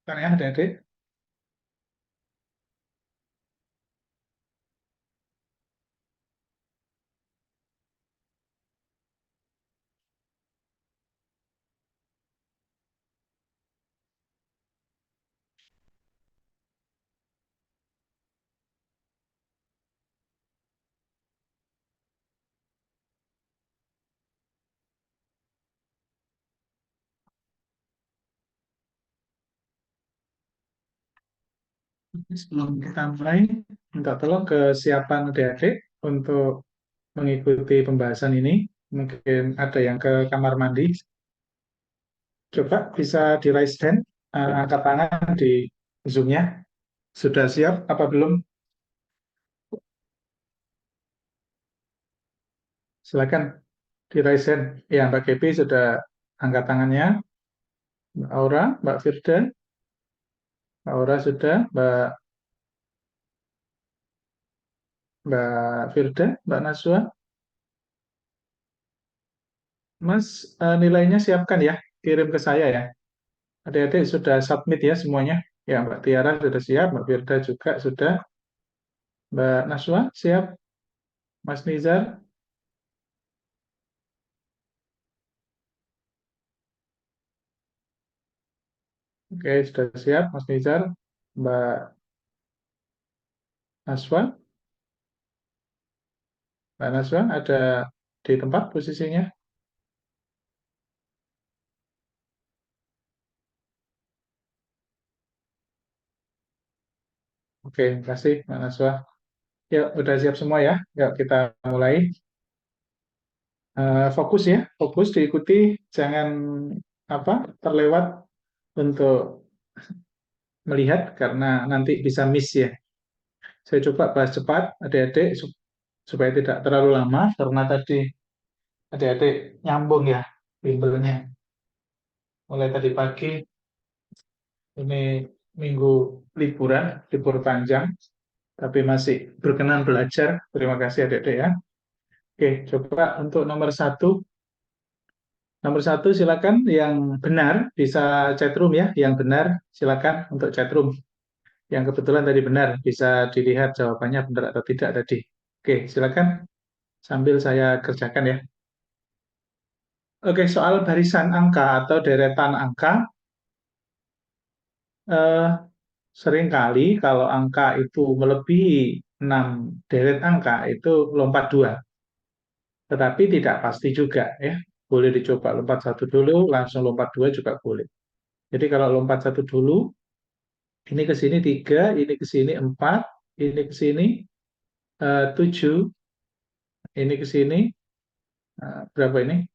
Kan ya adik-adik. Sebelum kita mulai, minta tolong kesiapan adik-adik untuk mengikuti pembahasan ini. Mungkin ada yang ke kamar mandi. Coba bisa di raise hand, angkat tangan di Zoom-nya. Sudah siap apa belum? Silakan di raise hand. Ya, Mbak Gepi sudah angkat tangannya. Mbak Aura, Mbak Firda, Mbak Aura sudah, Mbak Firda, Mbak Naswa. Mas, nilainya siapkan ya, kirim ke saya ya. Adik-adik sudah submit ya semuanya. Ya, Mbak Tiara sudah siap, Mbak Firda juga sudah, Mbak Naswa siap, Mas Nizar, oke sudah siap, Mas Nizar, Mbak Naswa, Mbak Naswa ada di tempat posisinya. Oke, terima kasih Mbak Naswa. Yuk, udah siap semua ya. Yuk kita mulai. Fokus ya, fokus diikuti, jangan apa terlewat untuk melihat karena nanti bisa miss ya. Saya coba bahas cepat, adik-adik supaya tidak terlalu lama karena tadi adik-adik nyambung ya bimbelnya. Mulai tadi pagi ini minggu liburan, libur panjang, tapi masih berkenan belajar. Terima kasih adik-adik ya. Oke, coba untuk nomor satu. Nomor satu silakan yang benar bisa chatroom ya. Yang benar silakan untuk chatroom. Yang kebetulan tadi benar bisa dilihat jawabannya benar atau tidak tadi. Oke, silakan sambil saya kerjakan ya. Oke, soal barisan angka atau deretan angka, eh, seringkali kalau angka itu melebihi 6 deret angka itu lompat dua, tetapi tidak pasti juga ya. Boleh dicoba lompat satu dulu, langsung lompat dua juga boleh. Jadi kalau lompat satu dulu, ini ke sini tiga, ini ke sini empat, ini ke sini tujuh, ini ke sini berapa ini?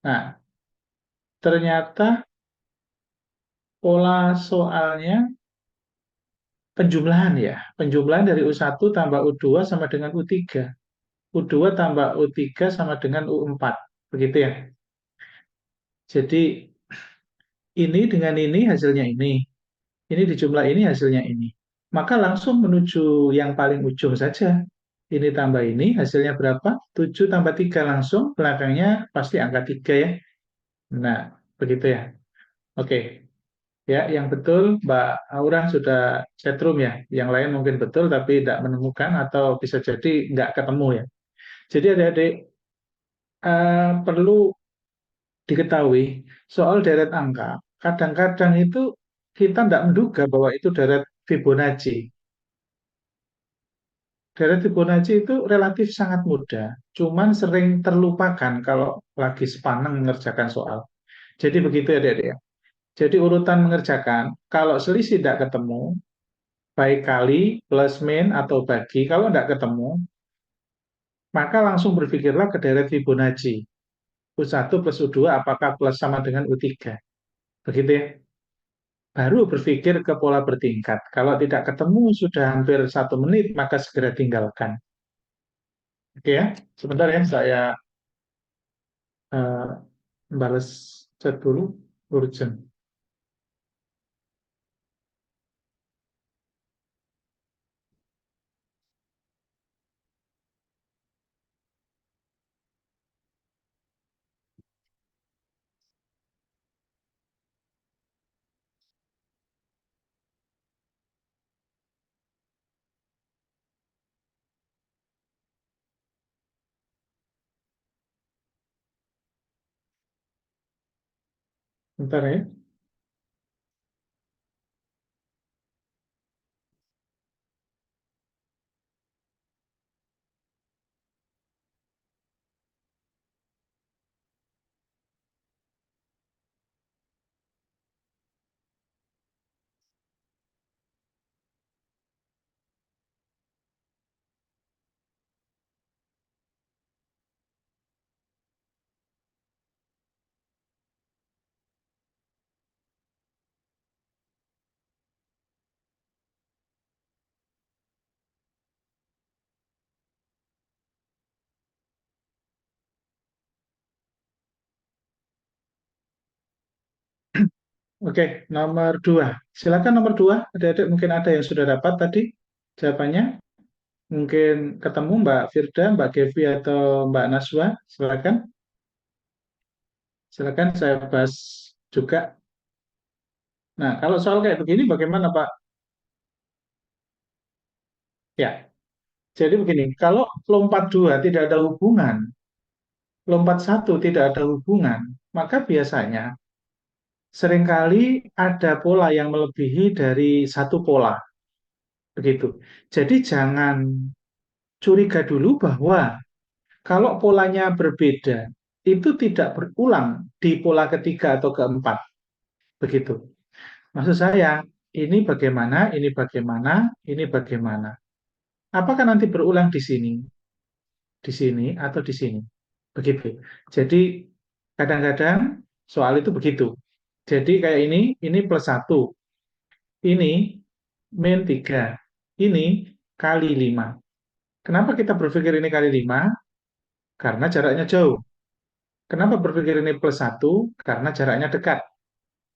Nah, ternyata pola soalnya penjumlahan ya. Penjumlahan dari U1 tambah U2 sama dengan U3. U2 tambah U3 sama dengan U4. Begitu ya. Jadi ini dengan ini hasilnya ini. Ini dijumlah ini hasilnya ini. Maka langsung menuju yang paling ujung saja. Ini tambah ini hasilnya berapa? 7 tambah 3 langsung belakangnya pasti angka 3 ya. Nah, begitu ya. Oke. Ya, yang betul Mbak Aura sudah setrum ya. Yang lain mungkin betul tapi tidak menemukan atau bisa jadi nggak ketemu ya. Jadi adik-adik perlu diketahui soal deret angka. Kadang-kadang itu kita tidak menduga bahwa itu deret Fibonacci. Deret Fibonacci itu relatif sangat mudah, cuman sering terlupakan kalau lagi sepaneng mengerjakan soal. Jadi begitu ya adik-adik ya. Jadi urutan mengerjakan, kalau selisih tidak ketemu, baik kali, plus min, atau bagi, kalau tidak ketemu, maka langsung berpikirlah ke deret Fibonacci. U1 plus U2 apakah plus sama dengan U3? Begitu ya. Baru berpikir ke pola bertingkat. Kalau tidak ketemu sudah hampir 1 menit, maka segera tinggalkan. Oke ya, sebentar ya, saya eh, balas chat dulu, urgent. Bentar ya. Oke, nomor dua. Silakan nomor dua. Adik-adik mungkin ada yang sudah dapat tadi jawabannya. Mungkin ketemu Mbak Firda, Mbak Gevi, atau Mbak Naswa. Silakan. Silakan saya bahas juga. Nah, kalau soal kayak begini bagaimana Pak? Ya, jadi begini, kalau lompat dua tidak ada hubungan, lompat satu tidak ada hubungan, maka biasanya seringkali ada pola yang melebihi dari satu pola. Begitu. Jadi jangan curiga dulu bahwa kalau polanya berbeda, itu tidak berulang di pola ketiga atau keempat. Begitu. Maksud saya, ini bagaimana, ini bagaimana. Apakah nanti berulang di sini, atau di sini? Begitu. Jadi, kadang-kadang soal itu begitu. Jadi, kayak ini plus satu, ini min 3, ini kali 5. Kenapa kita berpikir ini kali 5? Karena jaraknya jauh. Kenapa berpikir ini plus satu? Karena jaraknya dekat.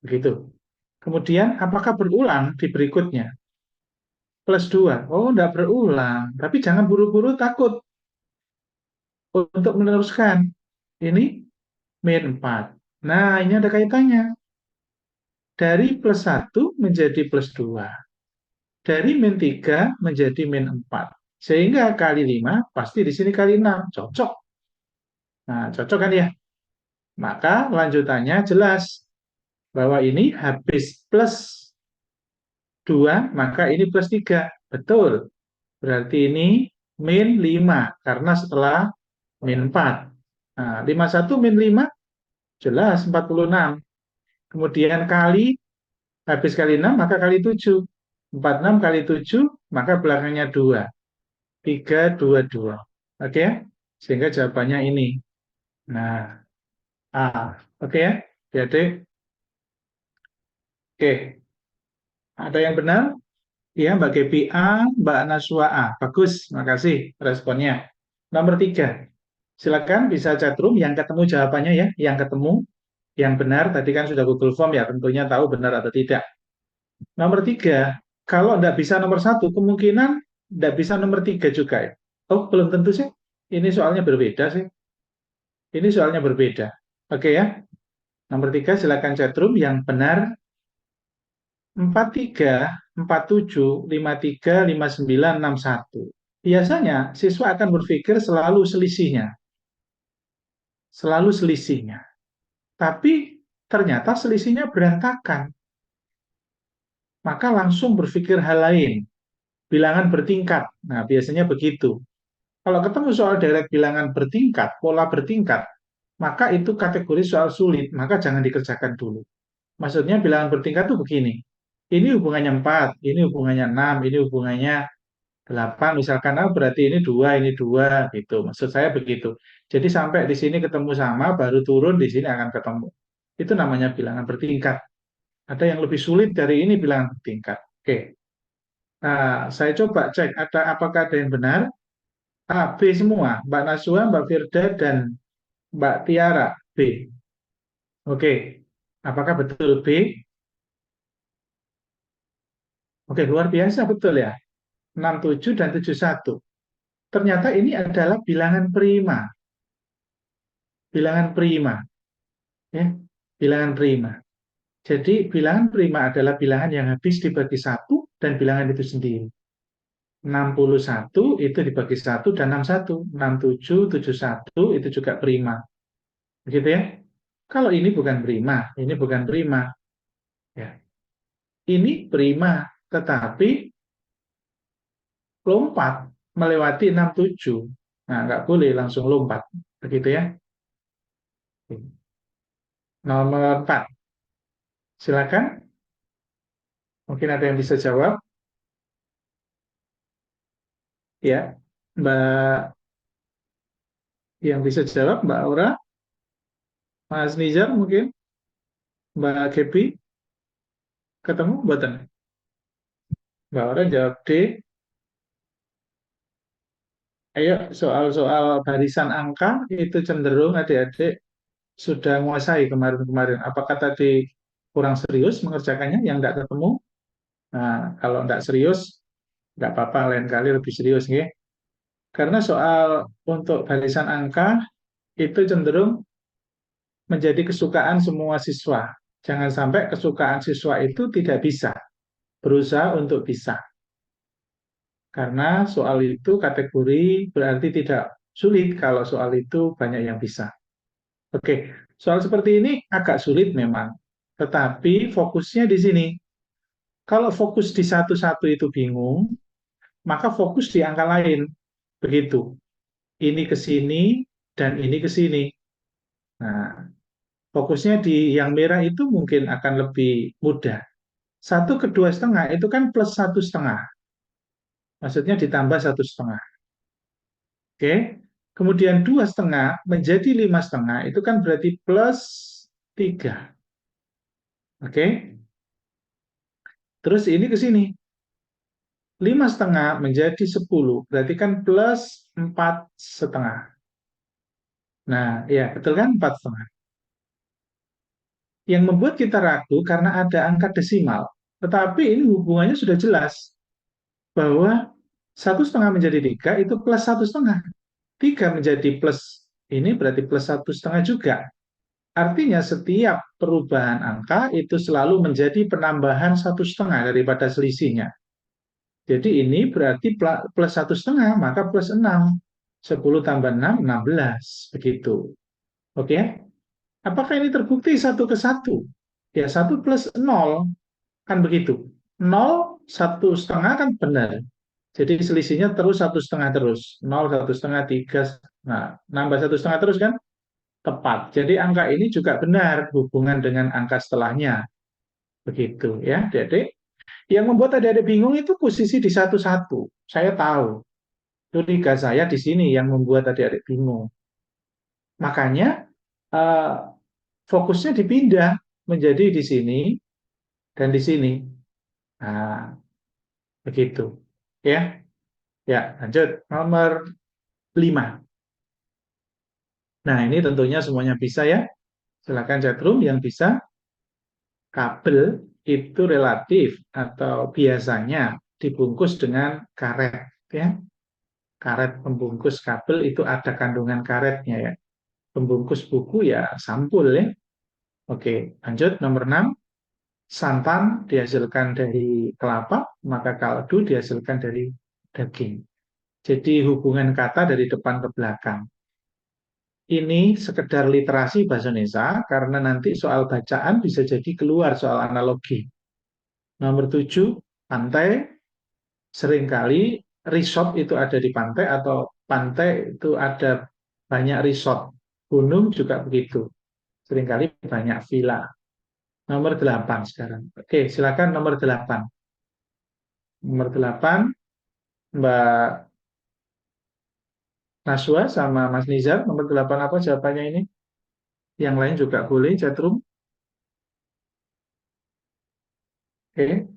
Begitu. Kemudian, apakah berulang di berikutnya? Plus 2. Oh, enggak berulang. Tapi jangan buru-buru takut untuk meneruskan. Ini min 4. Nah, ini ada kaitannya. Dari plus satu menjadi plus 2. Dari min 3 menjadi min 4. Sehingga kali 5 pasti di sini kali 6. Cocok. Nah, cocok kan ya? Maka lanjutannya jelas bahwa ini habis plus 2 maka ini plus 3. Betul. Berarti ini min 5 karena setelah min 4. Nah, 51 min 5 jelas 46. Kemudian kali habis kali 6 maka kali 7. 46 kali 7 maka belakangnya 2. 3 2 2. Oke ya? Sehingga jawabannya ini. Nah, A. Oke ya? Jadi, oke. Ada yang benar? Ya, Mbak Gepi A, Mbak Naswa A. Bagus, makasih responnya. Nomor 3. Silakan bisa chatroom yang ketemu jawabannya ya, yang ketemu, yang benar. Tadi kan sudah Google Form ya, tentunya tahu benar atau tidak. Nomor 3, kalau tidak bisa nomor 1, kemungkinan tidak bisa nomor 3 juga ya. Oh, belum tentu sih. Ini soalnya berbeda sih. Ini soalnya berbeda. Oke ya. Nomor 3, silakan chatroom yang benar 43, 47, 53, 59, 61. Biasanya siswa akan berpikir selalu selisihnya. Selalu selisihnya. Tapi ternyata selisihnya berantakan. Maka langsung berpikir hal lain. Bilangan bertingkat. Nah, biasanya begitu. Kalau ketemu soal deret bilangan bertingkat, pola bertingkat, maka itu kategori soal sulit, maka jangan dikerjakan dulu. Maksudnya bilangan bertingkat itu begini. Ini hubungannya 4, ini hubungannya 6, ini hubungannya 8, misalkan berarti ini 2 gitu. Maksud saya begitu. Jadi sampai di sini ketemu sama, baru turun di sini akan ketemu. Itu namanya bilangan bertingkat. Ada yang lebih sulit dari ini bilangan bertingkat. Oke. Nah, saya coba cek apakah ada yang benar. A, B semua. Mbak Naswa, Mbak Firda, dan Mbak Tiara. B. Oke. Apakah betul B? Oke, luar biasa betul ya. 67 dan 71. Ternyata ini adalah bilangan prima. Bilangan prima. Ya. Bilangan prima. Jadi bilangan prima adalah bilangan yang habis dibagi satu dan bilangan itu sendiri. 61 itu dibagi satu dan 61. 67, 71 itu juga prima. Begitu ya. Kalau ini bukan prima, ini bukan prima, ya. Ini prima, tetapi lompat melewati 67. Nah, nggak boleh langsung lompat. Begitu ya. Nomor 4. Silakan. Mungkin ada yang bisa jawab. Ya, Mbak, yang bisa jawab Mbak Aura, Mas Nizar mungkin, Mbak Kepi, ketemu buatan. Mbak Aura jawab D. Ayo, soal-soal barisan angka itu cenderung adik-adik sudah menguasai kemarin-kemarin. Apakah tadi kurang serius mengerjakannya yang tidak ketemu? Nah, kalau tidak serius, nggak apa-apa, lain kali lebih serius. Ya. Karena soal untuk barisan angka itu cenderung menjadi kesukaan semua siswa. Jangan sampai kesukaan siswa itu tidak bisa, berusaha untuk bisa. Karena soal itu kategori berarti tidak sulit kalau soal itu banyak yang bisa. Oke, soal seperti ini agak sulit memang. Tetapi fokusnya di sini. Kalau fokus di satu-satu itu bingung, maka fokus di angka lain. Begitu. Ini ke sini dan ini ke sini. Nah, fokusnya di yang merah itu mungkin akan lebih mudah. Satu ke dua setengah itu kan plus satu setengah. Maksudnya ditambah satu setengah. Oke. Kemudian dua setengah menjadi lima setengah itu kan berarti plus tiga. Oke. Terus ini ke sini. Lima setengah menjadi 10. Berarti kan plus empat setengah. Nah, ya betul kan empat setengah. Yang membuat kita ragu karena ada angka desimal. Tetapi ini hubungannya sudah jelas bahwa satu setengah menjadi tiga itu plus satu setengah. Tiga menjadi plus ini berarti plus satu setengah juga. Artinya setiap perubahan angka itu selalu menjadi penambahan satu setengah daripada selisihnya. Jadi ini berarti plus satu setengah, maka plus 6. 10 tambah 6, 16. Begitu. Oke? Apakah ini terbukti satu ke satu? Ya, satu plus 0, kan begitu. 0, satu setengah kan benar. Jadi selisihnya terus satu setengah terus. 0, satu setengah, 3. Nah, nambah satu setengah terus kan? Tepat. Jadi angka ini juga benar hubungan dengan angka setelahnya. Begitu ya, Dedek. Yang membuat adik-adik bingung itu posisi di satu-satu. Saya tahu. Curiga saya di sini yang membuat adik-adik bingung. Makanya eh, fokusnya dipindah menjadi di sini dan di sini. Nah, begitu. Ya, ya, lanjut. Nomor 5. Nah, ini tentunya semuanya bisa ya. Silakan chatroom yang bisa. Kabel itu relatif atau biasanya dibungkus dengan karet. Ya, karet pembungkus kabel itu ada kandungan karetnya ya. Pembungkus buku ya sampul ya. Oke, lanjut nomor 6. Santan dihasilkan dari kelapa, maka kaldu dihasilkan dari daging. Jadi hubungan kata dari depan ke belakang. Ini sekedar literasi bahasa Indonesia karena nanti soal bacaan bisa jadi keluar soal analogi. Nomor 7, pantai. Seringkali resort itu ada di pantai atau pantai itu ada banyak resort. Gunung juga begitu. Seringkali banyak villa. Nomor 8 sekarang. Oke, silakan nomor 8. Nomor 8, Mbak Naswa sama Mas Nizar. Nomor 8 apa jawabannya ini? Yang lain juga boleh, chatroom. Oke,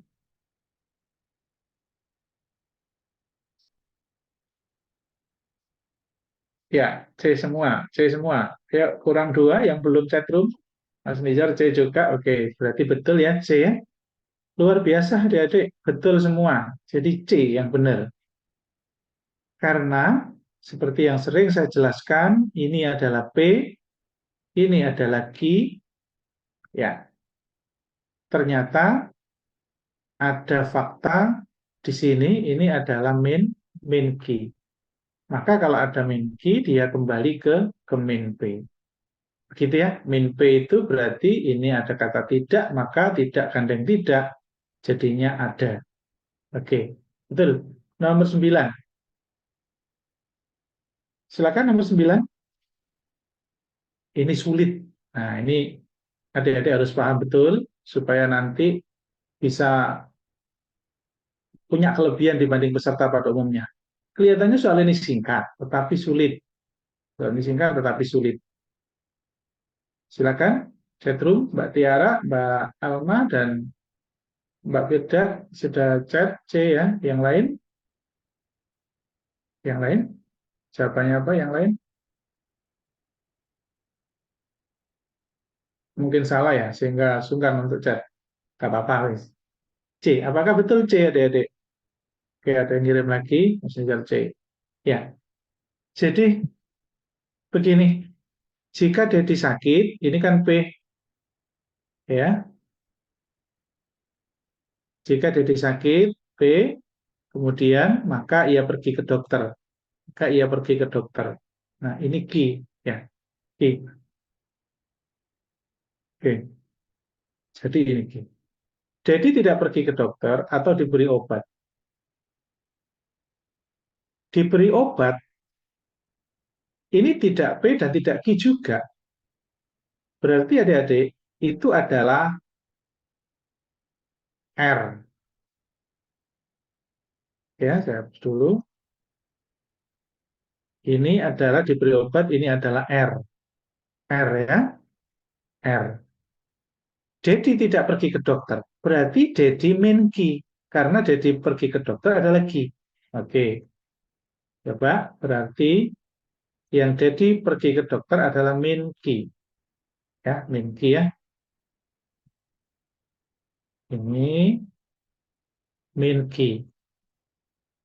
ya, C semua. C semua. Ya, kurang dua yang belum chatroom. Mas Nizar C juga. Oke, berarti betul ya C ya. Luar biasa adik-adik. Betul semua. Jadi C yang benar. Karena seperti yang sering saya jelaskan, ini adalah P, ini adalah Q. Ya, ternyata ada fakta di sini, ini adalah min key. Maka kalau ada min key, dia kembali ke min P. Gitu ya. Min P itu berarti ini ada kata tidak, maka tidak gandeng tidak, jadinya ada. Oke, betul. Nomor 9. Silakan nomor 9. Ini sulit. Nah, ini adik-adik harus paham betul supaya nanti bisa punya kelebihan dibanding peserta pada umumnya. Kelihatannya soal ini singkat, tetapi sulit. Soal ini singkat, tetapi sulit. Silakan, chatroom, Mbak Tiara, Mbak Alma, dan Mbak Firda sudah chat C ya. Yang lain? Yang lain? Jawabannya apa? Yang lain? Mungkin salah ya, sehingga sungkan untuk chat. Gak apa-apa, wis. C, apakah betul C, adik-adik? Oke, ada yang ngirim lagi, messenger C. Ya, jadi begini, jika Dedi sakit, ini kan P, ya. Jika Dedi sakit, P, kemudian maka ia pergi ke dokter. Maka ia pergi ke dokter. Nah, ini Q, ya. Q. Oke, jadi ini Q. Dedi tidak pergi ke dokter atau diberi obat. Diberi obat, ini tidak P dan tidak Q juga. Berarti adik-adik, itu adalah R. Ya, saya hapus dulu. Ini adalah diberi obat, ini adalah R. R ya, R. Dedi tidak pergi ke dokter. Berarti Dedi min Ki. Karena Dedi pergi ke dokter adalah Ki. Oke, coba berarti yang Dedi pergi ke dokter adalah min Ki. Ya, min Ki ya. Ini min Ki.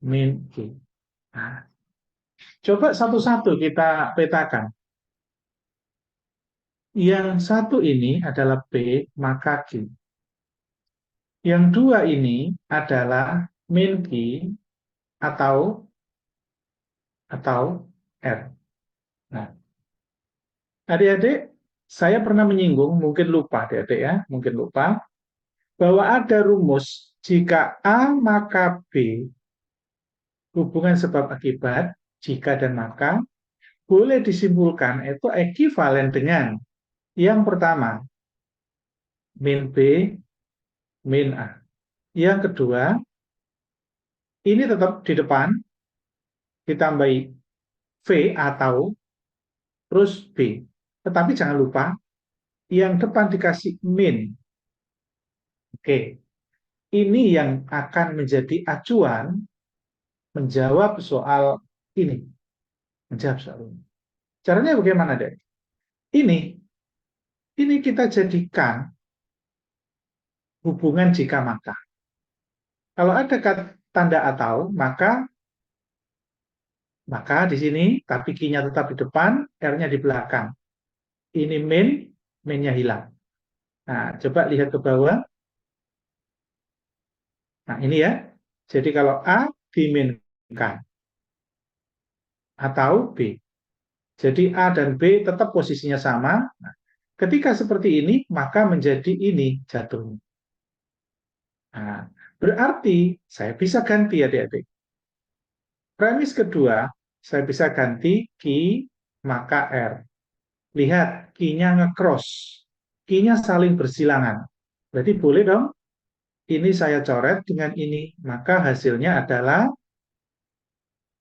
Min Ki. Nah, coba satu-satu kita petakan. Yang satu ini adalah B, maka Ki. Yang dua ini adalah min Ki atau R. Nah, adik-adik, saya pernah menyinggung, mungkin lupa adik-adik ya, mungkin lupa, bahwa ada rumus jika A maka B, hubungan sebab akibat, jika dan maka, boleh disimpulkan itu ekuivalen dengan yang pertama, min B, min A. Yang kedua, ini tetap di depan, ditambahi V atau terus B. Tetapi jangan lupa, yang depan dikasih min. Oke, ini yang akan menjadi acuan menjawab soal ini. Menjawab soal ini. Caranya bagaimana, Dek? Ini kita jadikan hubungan jika maka. Kalau ada tanda atau, maka di sini, tapi Q-nya tetap di depan, R-nya di belakang. Ini min, min-nya hilang. Nah, coba lihat ke bawah. Nah, ini ya. Jadi kalau A diminkan atau B. Jadi A dan B tetap posisinya sama. Nah, ketika seperti ini, maka menjadi ini jatuhnya. Nah, berarti saya bisa ganti adik-adik. Premis kedua, saya bisa ganti Q maka R. Lihat, Q-nya nge-cross. Q-nya saling bersilangan. Berarti boleh dong, ini saya coret dengan ini. Maka hasilnya adalah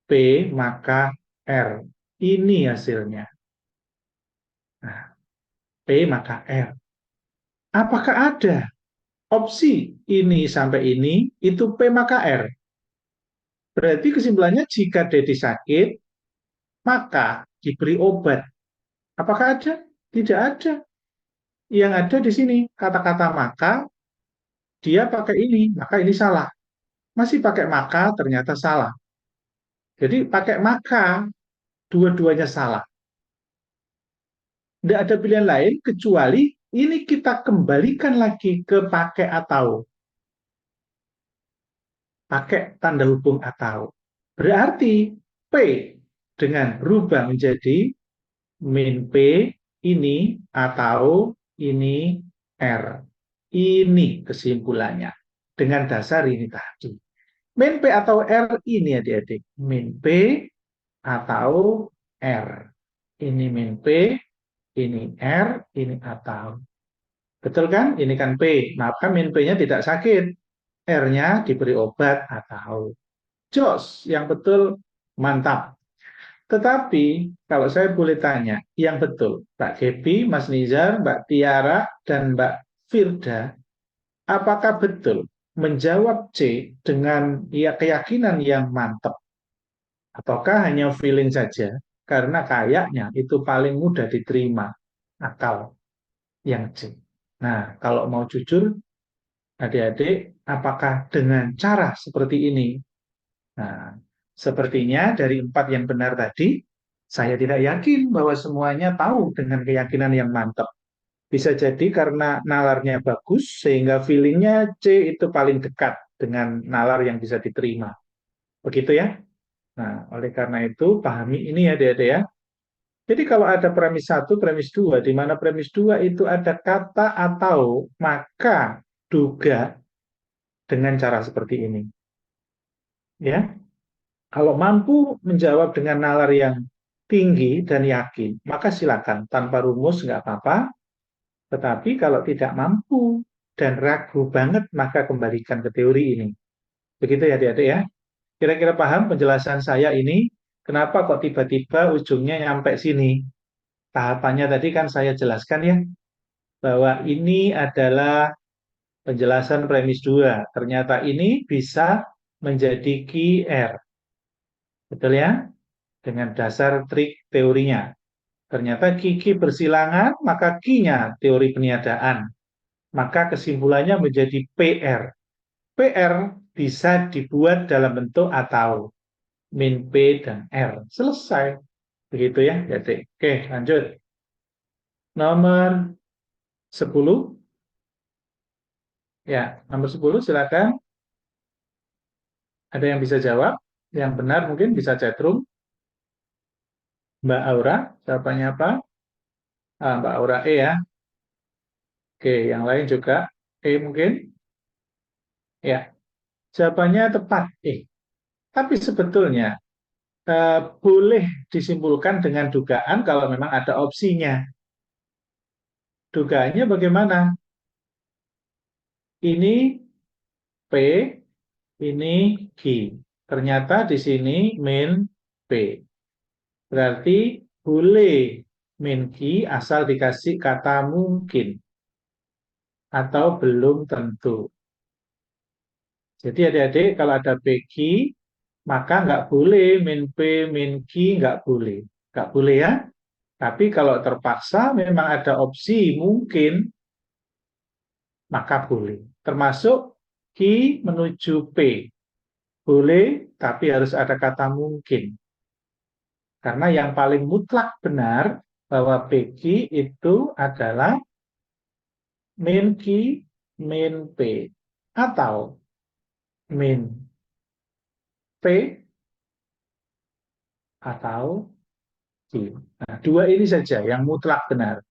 P maka R. Ini hasilnya. Nah, P maka R. Apakah ada opsi ini sampai ini, itu P maka R? Berarti kesimpulannya jika Dedi sakit, maka diberi obat. Apakah ada? Tidak ada. Yang ada di sini kata-kata maka, dia pakai ini, maka ini salah. Masih pakai maka, ternyata salah. Jadi pakai maka, dua-duanya salah. Tidak ada pilihan lain kecuali ini kita kembalikan lagi ke pakai atau. Pakai tanda hubung atau. Berarti P dengan rubah menjadi min P ini atau ini R. Ini kesimpulannya. Dengan dasar ini tadi. Min P atau R ini adik-adik. Min P atau R. Ini min P, ini R, ini atau. Betul kan? Ini kan P. Maka min P-nya tidak sakit. R-nya diberi obat atau. Jos, yang betul, mantap. Tetapi, kalau saya boleh tanya, yang betul, Mbak Gepi, Mas Nizar, Mbak Tiara, dan Mbak Firda, apakah betul menjawab C dengan ya keyakinan yang mantap? Ataukah hanya feeling saja? Karena kayaknya itu paling mudah diterima akal yang C. Nah, kalau mau jujur, adik-adik, apakah dengan cara seperti ini? Nah, sepertinya dari 4 yang benar tadi, saya tidak yakin bahwa semuanya tahu dengan keyakinan yang mantap. Bisa jadi karena nalarnya bagus, sehingga feelingnya C itu paling dekat dengan nalar yang bisa diterima. Begitu ya? Nah, oleh karena itu, pahami ini ya, adik-adik ya. Jadi kalau ada premis 1, premis 2, di mana premis 2 itu ada kata atau, maka duga dengan cara seperti ini. Ya, kalau mampu menjawab dengan nalar yang tinggi dan yakin, maka silakan tanpa rumus nggak apa-apa. Tetapi kalau tidak mampu dan ragu banget, maka kembalikan ke teori ini. Begitu ya adik-adik ya. Kira-kira paham penjelasan saya ini? Kenapa kok tiba-tiba ujungnya nyampe sini? Tahapannya tadi kan saya jelaskan ya, bahwa ini adalah penjelasan premis 2. Ternyata ini bisa menjadi key R. Betul ya? Dengan dasar trik teorinya. Ternyata Kiki bersilangan, maka Q-nya teori peniadaan. Maka kesimpulannya menjadi PR. PR bisa dibuat dalam bentuk atau min P dan R. Selesai. Begitu ya, jadi. Oke, lanjut. Nomor 10. Ya, nomor 10 silakan. Ada yang bisa jawab? Yang benar mungkin bisa chatroom. Mbak Aura, jawabannya apa? Mbak Aura E ya. Oke, yang lain juga E mungkin? Ya, jawabannya tepat E. Tapi sebetulnya boleh disimpulkan dengan dugaan kalau memang ada opsinya. Dugaannya bagaimana? Ini P, ini Q. Ternyata di sini min P. Berarti boleh min Q asal dikasih kata mungkin atau belum tentu. Jadi adik-adik kalau ada PQ, maka nggak boleh min P, min Q, nggak boleh. Nggak boleh ya. Tapi kalau terpaksa memang ada opsi mungkin, maka boleh. Termasuk Q menuju P. Boleh, tapi harus ada kata mungkin. Karena yang paling mutlak benar bahwa PQ itu adalah min Q, min P. Atau min P atau Q. Nah, dua ini saja yang mutlak benar.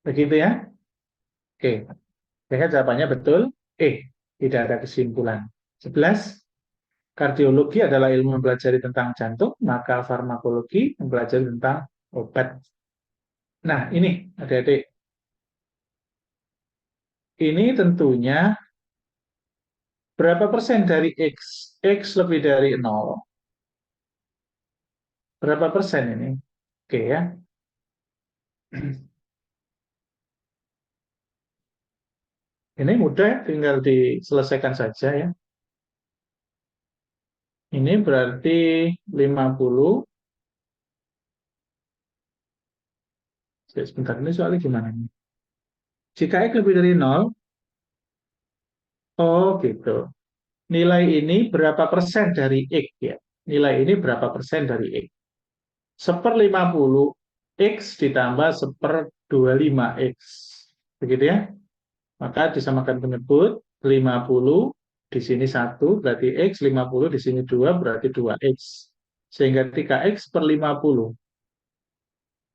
Begitu ya? Oke. Sehingga jawabannya betul. Tidak ada kesimpulan. 11. Kardiologi adalah ilmu mempelajari tentang jantung, maka farmakologi mempelajari tentang obat. Nah, ini adik-adik. Ini tentunya berapa persen dari X? X lebih dari 0. Berapa persen ini? Oke ya. Ini mudah, tinggal diselesaikan saja ya. Ini berarti 50. Sebentar, ini soalnya gimana nih? Jika X lebih dari 0, oh gitu. Nilai ini berapa persen dari X ya? Nilai ini berapa persen dari X? 1/50 X ditambah 1/25 X. Begitu ya? Maka disamakan penyebut 50 di sini 1 berarti X, 50 di sini 2 berarti 2X. Sehingga 3X per 50.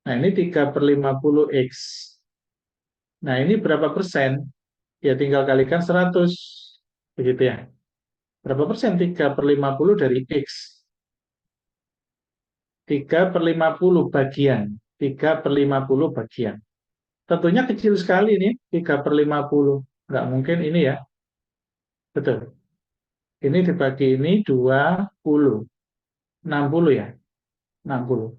Nah, ini 3/50 X. Nah, ini berapa persen? Ya, tinggal kalikan 100. Begitu ya. Berapa persen 3/50 dari X? 3/50 bagian. 3/50 bagian. Tentunya kecil sekali nih, 3/50. Nggak mungkin ini ya. Betul. Ini dibagi ini 20. 60 ya. 60.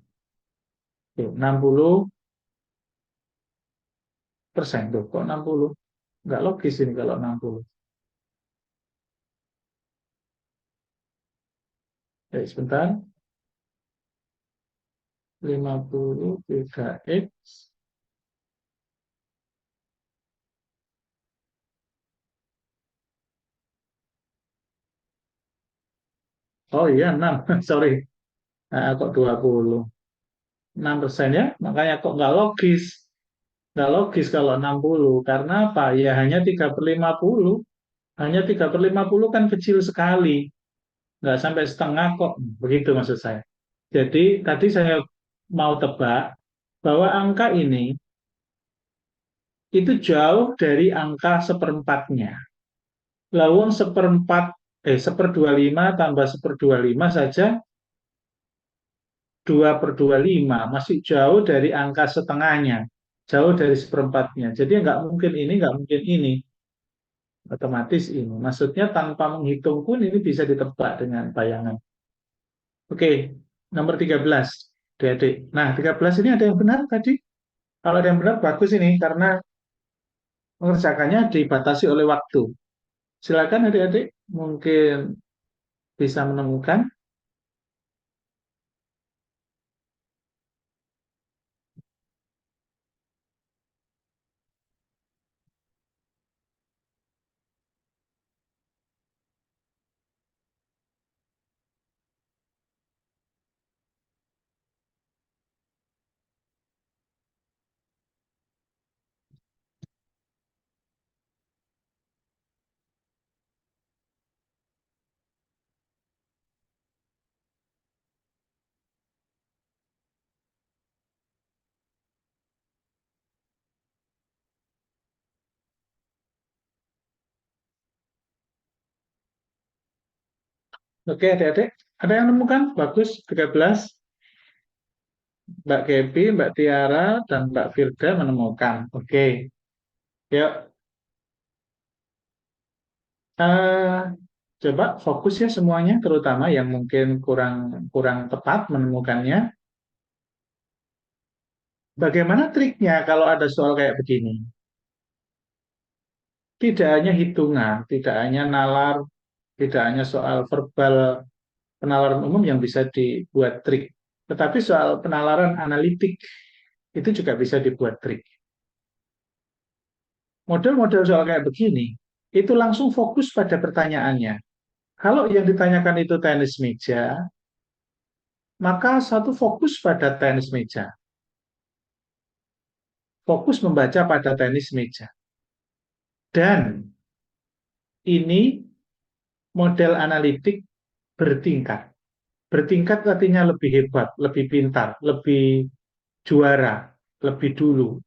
Oke, 60%. Tuh, kok 60? Nggak logis ini kalau 60. Ya, sebentar. 53X. Oh iya, 6. Sorry. Nah, kok 20? 6% ya. Makanya kok nggak logis. Nggak logis kalau 60. Karena apa? Ya hanya 3/50. Hanya 3/50 kan kecil sekali. Nggak sampai setengah kok. Begitu maksud saya. Jadi tadi saya mau tebak bahwa angka ini itu jauh dari angka seperempatnya. Lawang seperempat, 1/25 tambah 1/25 saja 2/25, masih jauh dari angka setengahnya, jauh dari seperempatnya. Jadi nggak mungkin ini, nggak mungkin ini. Otomatis ini. Maksudnya tanpa menghitung pun ini bisa ditebak dengan bayangan. Oke, nomor 13. Adik-adik. Nah, 13 ini ada yang benar tadi? Kalau ada yang benar, bagus ini. Karena mengerjakannya dibatasi oleh waktu. Silakan adik-adik, mungkin bisa menemukan. Oke, adik-adik. Ada yang menemukan? Bagus, 13. Mbak Gepi, Mbak Tiara, dan Mbak Firda menemukan. Oke, yuk. eh, Coba fokus ya semuanya, terutama yang mungkin kurang kurang tepat menemukannya. Bagaimana triknya kalau ada soal kayak begini? Tidak hanya hitungan, tidak hanya nalar, tidak hanya soal verbal penalaran umum yang bisa dibuat trik, tetapi soal penalaran analitik itu juga bisa dibuat trik. Model-model soal kayak begini, itu langsung fokus pada pertanyaannya. Kalau yang ditanyakan itu tenis meja, maka satu fokus pada tenis meja. Fokus membaca pada tenis meja. Dan ini model analitik bertingkat. Bertingkat artinya lebih hebat, lebih pintar, lebih juara, lebih dulu,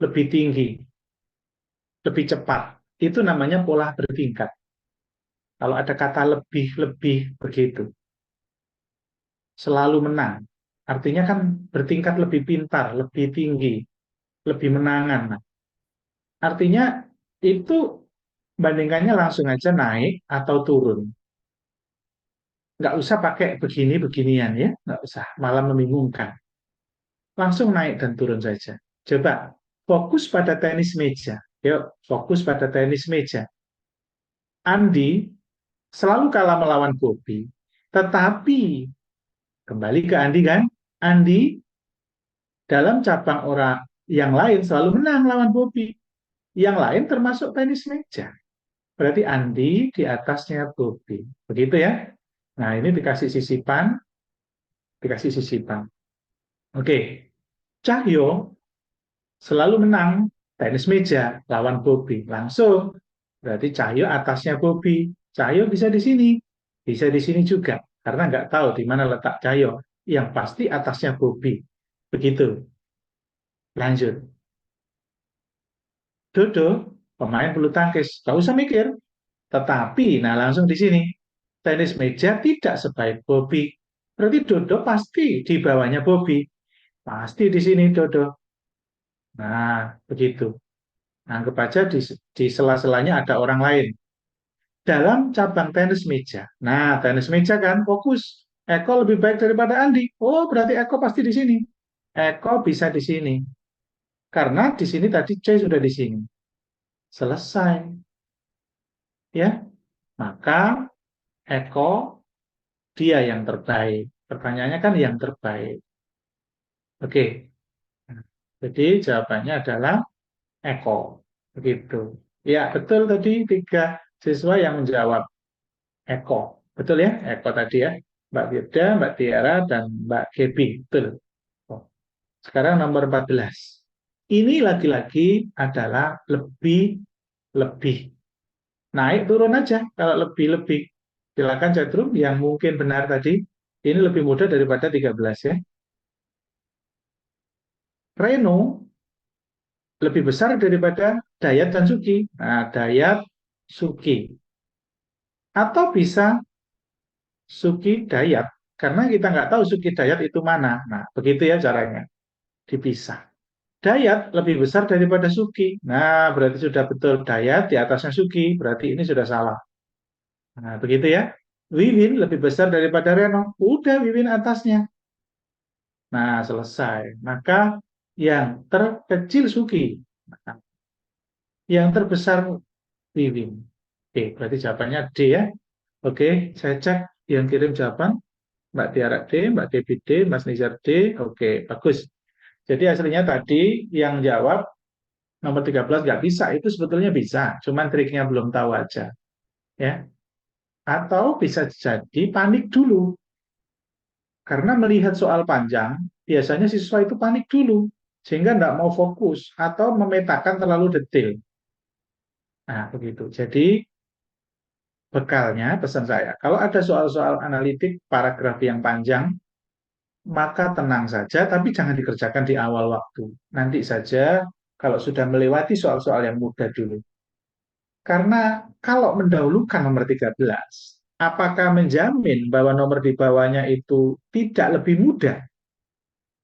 lebih tinggi, lebih cepat. Itu namanya pola bertingkat. Kalau ada kata lebih-lebih begitu. Selalu menang. Artinya kan bertingkat lebih pintar, lebih tinggi, lebih menangan. Nah, artinya itu bandingkannya langsung aja naik atau turun. Nggak usah pakai begini-beginian ya, nggak usah, malah membingungkan. Langsung naik dan turun saja. Coba fokus pada tenis meja. Yuk, fokus pada tenis meja. Andi selalu kalah melawan Bobby, tetapi kembali ke Andi kan, Andi dalam cabang orang yang lain selalu menang lawan Bobby. Yang lain termasuk tenis meja. Berarti Andi di atasnya Bobby. Begitu ya. Nah, ini dikasih sisipan, dikasih sisipan. Oke, Cahyo selalu menang tenis meja lawan Bobby. Langsung, berarti Cahyo atasnya Bobby. Cahyo bisa di sini juga. Karena nggak tahu di mana letak Cahyo. Yang pasti atasnya Bobby. Begitu. Lanjut. Dodo, pemain bulu tangkis. Gak usah mikir. Tetapi, nah langsung di sini. Tenis meja tidak sebaik Bobby. Berarti Dodo pasti di bawahnya Bobby. Pasti di sini Dodo. Nah, begitu. Nah, anggap aja di sela-selanya ada orang lain. Dalam cabang tenis meja. Nah, tenis meja kan fokus. Eko lebih baik daripada Andi. Oh, berarti Eko pasti di sini. Eko bisa di sini. Karena di sini tadi C sudah di sini. Selesai. Ya, maka Eko dia yang terbaik. Pertanyaannya kan yang terbaik. Oke. Jadi jawabannya adalah Eko. Begitu. Ya, betul tadi tiga siswa yang menjawab Eko. Betul ya? Eko tadi ya. Mbak Firda, Mbak Tiara, dan Mbak Gebi. Betul. Oh, sekarang nomor 14. Ini lagi-lagi adalah lebih-lebih. Naik turun aja kalau lebih-lebih. Silakan Cetrum yang mungkin benar tadi. Ini lebih mudah daripada 13 ya. Reno lebih besar daripada Dayat dan Suki. Nah, Dayat, Suki. Atau bisa Suki Dayat. Karena kita nggak tahu Suki Dayat itu mana. Nah, begitu ya caranya. Dipisah. Dayat lebih besar daripada Suki. Nah, berarti sudah betul. Dayat di atasnya Suki. Berarti ini sudah salah. Nah, begitu ya. Wiwin lebih besar daripada Reno. Udah Wiwin atasnya. Nah, selesai. Maka yang terkecil Suki. Nah, yang terbesar Wiwin. Oke, berarti jawabannya D ya. Oke, saya cek yang kirim jawaban. Mbak Tiara D, Mbak Devi D, Mas Nizar D. Oke, bagus. Jadi hasilnya tadi yang jawab nomor 13 nggak bisa. Itu sebetulnya bisa. Cuman triknya belum tahu aja. Ya. Atau bisa jadi panik dulu. Karena melihat soal panjang, biasanya siswa itu panik dulu. Sehingga nggak mau fokus atau memetakan terlalu detail. Nah, begitu. Jadi bekalnya pesan saya, kalau ada soal-soal analitik, paragraf yang panjang, maka tenang saja, tapi jangan dikerjakan di awal waktu. Nanti saja kalau sudah melewati soal-soal yang mudah dulu. Karena kalau mendahulukan nomor 13, apakah menjamin bahwa nomor di bawahnya itu tidak lebih mudah?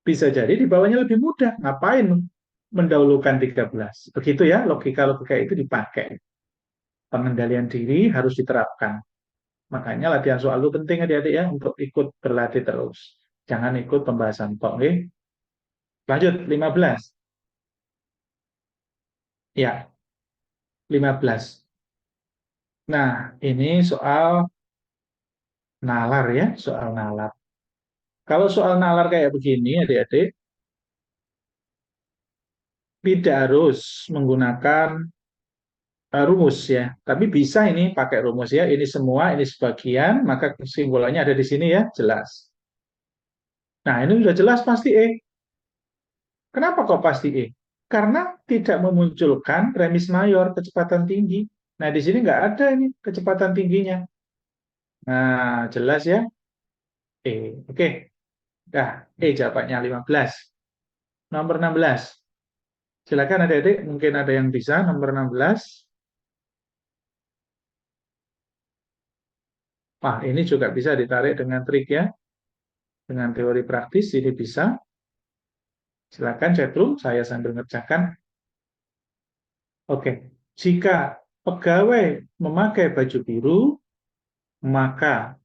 Bisa jadi di bawahnya lebih mudah. Ngapain mendahulukan 13? Begitu ya, logika-logika itu dipakai. Pengendalian diri harus diterapkan. Makanya latihan soal itu penting adik-adik ya untuk ikut berlatih terus. Jangan ikut pembahasan tok, okay? Lanjut 15. Ya, 15. Nah, ini soal nalar ya, soal nalar. Kalau soal nalar kayak begini adik-adik tidak harus menggunakan rumus ya. Tapi bisa ini pakai rumus ya. Ini semua, ini sebagian, maka kesimpulannya ada di sini ya, jelas. Nah, ini sudah jelas pasti E. Kenapa kok pasti E? Karena tidak memunculkan remis mayor, kecepatan tinggi. Nah, di sini nggak ada ini kecepatan tingginya. Nah, jelas ya. E. Oke. Dah, jawabannya 15. Nomor 16. Silakan adik-adik, mungkin ada yang bisa. Nomor 16. Wah, ini juga bisa ditarik dengan trik ya. Dengan teori praktis, ini bisa. Silakan chatroom, saya sambil ngerjakan. Oke, jika pegawai memakai baju biru, maka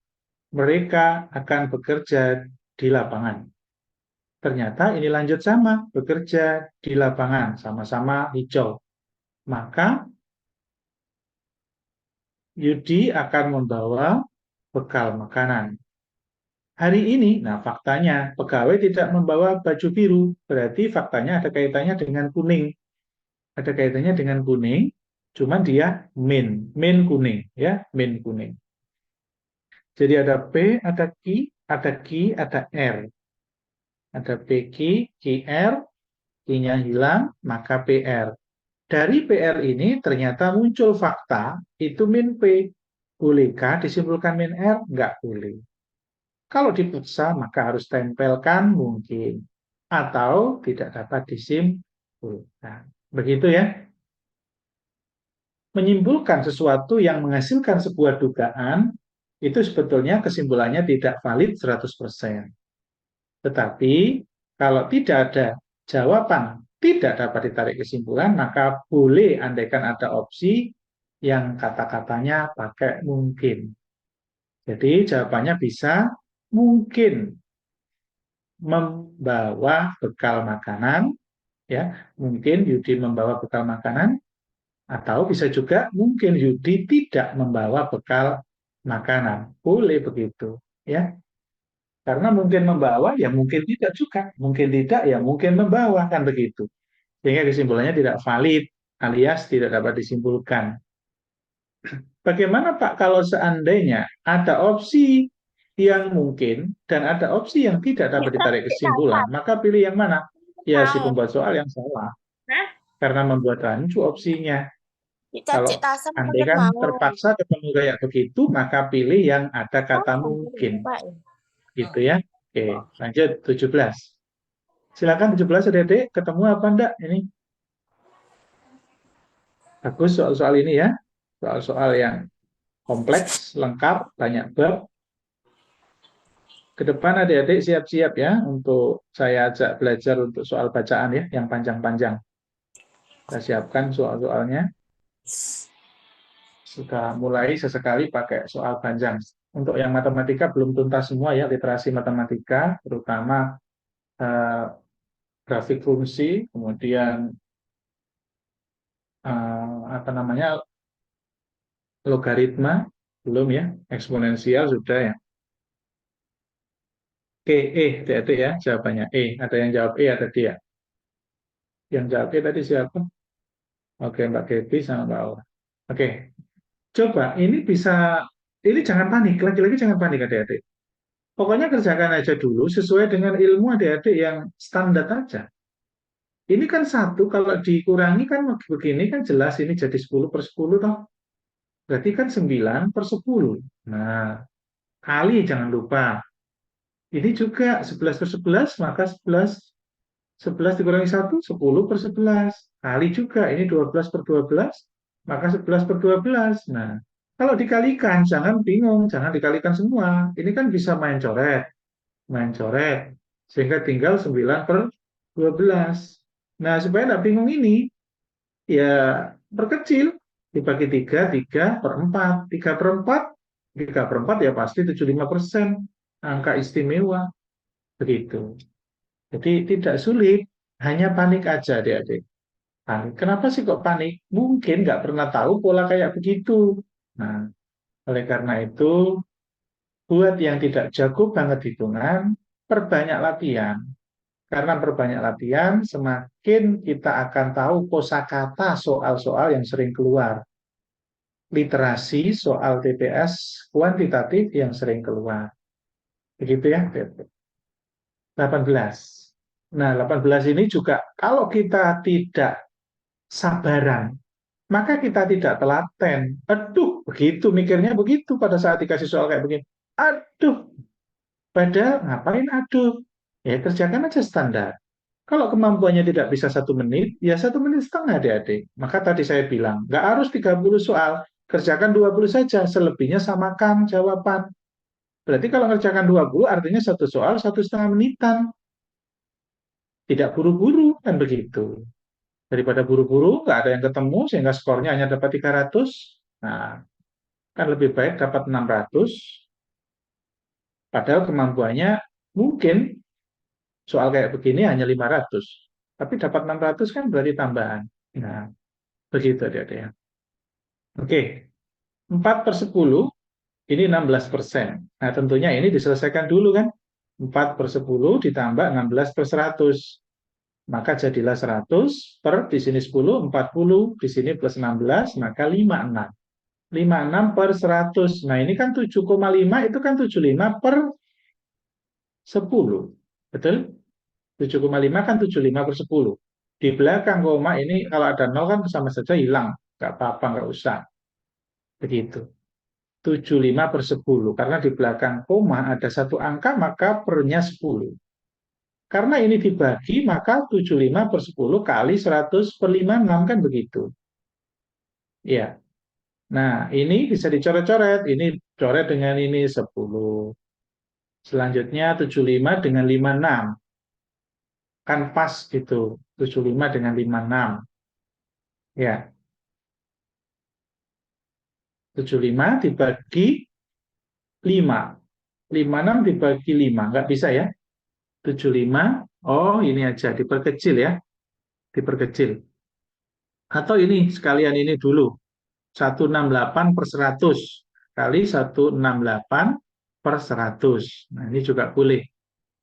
mereka akan bekerja di lapangan. Ternyata ini lanjut sama, bekerja di lapangan, sama-sama hijau. Maka Yudi akan membawa bekal makanan. Hari ini, nah faktanya, pegawai tidak membawa baju biru, berarti faktanya ada kaitannya dengan kuning. Ada kaitannya dengan kuning, cuman dia min kuning, ya, min kuning. Jadi ada P, ada Q, ada R. Ada PQ, QR, Q-nya hilang, maka PR. Dari PR ini ternyata muncul fakta, itu min P. Bolehkah disimpulkan min R? Nggak boleh. Kalau dipaksa, maka harus tempelkan mungkin. atau tidak dapat disimpulkan. Begitu ya. Menyimpulkan sesuatu yang menghasilkan sebuah dugaan, itu sebetulnya kesimpulannya tidak valid 100%. Tetapi kalau tidak ada jawaban tidak dapat ditarik kesimpulan, maka boleh andaikan ada opsi yang kata-katanya pakai mungkin. Jadi jawabannya bisa mungkin membawa bekal makanan, ya, mungkin Yudi membawa bekal makanan, atau bisa juga mungkin Yudi tidak membawa bekal makanan. Boleh begitu, ya. Karena mungkin membawa, ya mungkin tidak juga. Mungkin tidak, ya mungkin membawa, kan begitu. Sehingga kesimpulannya tidak valid, alias tidak dapat disimpulkan. Bagaimana Pak kalau seandainya ada opsi yang mungkin dan ada opsi yang tidak dapat ditarik kesimpulan, maka pilih yang mana? Ya si Mau. pembuat soal yang salah, Hah? karena membuat rancu opsinya. Dicacik Kalau tasem andai paket kan mau. terpaksa ketemu kayak begitu, maka pilih yang ada Oh, kata mungkin mungkin. lupa ya. Gitu ya. Oke, lanjut 17. Silakan 17 adik-adik, ketemu apa enggak ini? Bagus soal-soal ini ya. Soal-soal yang kompleks, lengkap, banyak bab. Ke depan adik-adik siap-siap ya untuk saya ajak belajar untuk soal bacaan ya, yang panjang-panjang. Kita siapkan soal-soalnya. Sudah mulai sesekali pakai soal panjang. Untuk yang matematika belum tuntas semua ya, literasi matematika, terutama eh, grafik fungsi, kemudian apa namanya logaritma, belum ya, eksponensial sudah ya. Oke, adik-adik ya, jawabannya Ada yang jawab ada dia. Yang jawab tadi siapa? Oke, Mbak Gaby sama Mbak Aura. Oke, coba ini bisa, ini jangan panik, lagi-lagi jangan panik adik-adik. Pokoknya kerjakan aja dulu sesuai dengan ilmu adik-adik yang standar aja. Ini kan satu, kalau dikurangi kan begini kan jelas ini jadi 10/10 toh. Berarti kan 9/10. Nah, kali jangan lupa. Ini juga 11/11, maka 11 dikurangi 1, 10/11. Kali juga, ini 12/12, maka 11/12. Nah, kalau dikalikan, jangan bingung, jangan dikalikan semua. Ini kan bisa main coret, sehingga tinggal 9/12. Nah, supaya tidak bingung ini, ya perkecil, dibagi 3, 3/4. 3/4 ya pasti 75%. Angka istimewa, begitu. Jadi tidak sulit, hanya panik aja adik-adik. Panik. Kenapa sih kok panik? Mungkin nggak pernah tahu pola kayak begitu. Nah, oleh karena itu, buat yang tidak jago banget hitungan, perbanyak latihan. Karena perbanyak latihan, semakin kita akan tahu kosakata soal-soal yang sering keluar. Literasi soal TPS kuantitatif yang sering keluar. Begitu ya, 18. Nah, 18 ini juga kalau kita tidak sabaran, maka kita tidak telaten. Aduh, begitu mikirnya begitu pada saat dikasih soal kayak begini. Aduh, padahal ngapain aduh? Ya kerjakan aja standar. Kalau kemampuannya tidak bisa 1 menit, ya 1 menit setengah adik-adik. Maka tadi saya bilang, nggak harus 30 soal, kerjakan 20 saja, selebihnya samakan jawaban. Berarti kalau kerjakan 20, artinya satu soal 1,5 menitan. Tidak buru-buru, kan begitu. Daripada buru-buru, nggak ada yang ketemu, sehingga skornya hanya dapat 300. Nah, kan lebih baik dapat 600, padahal kemampuannya mungkin soal kayak begini hanya 500. Tapi dapat 600 kan berarti tambahan. Nah, begitu dia. Oke, 4/10 ini 16%. Nah, tentunya ini diselesaikan dulu kan. 4/10 ditambah 16/100. Maka jadilah 100 per di sini 10, 40, di sini plus 16, maka 56. 56/100. Nah, ini kan 7,5 itu kan 75/10. Betul? 7,5 kan 75/10. Di belakang koma ini kalau ada 0 kan sama saja hilang. Nggak apa-apa, nggak usah. Begitu. 75/10. Karena di belakang koma ada satu angka, maka pernya 10. Karena ini dibagi, maka 75/10 kali 100/56 kan begitu. Ya. Nah, ini bisa dicoret-coret. Ini coret dengan ini 10. Selanjutnya 75 dengan 56. Kan pas gitu. 75 dengan 56. Ya, 75 dibagi 5. 56 dibagi 5. Nggak bisa ya? 75. Oh, ini aja. Diperkecil ya. Diperkecil. Atau ini sekalian ini dulu. 168/100 kali 168 per 100. Nah, ini juga boleh.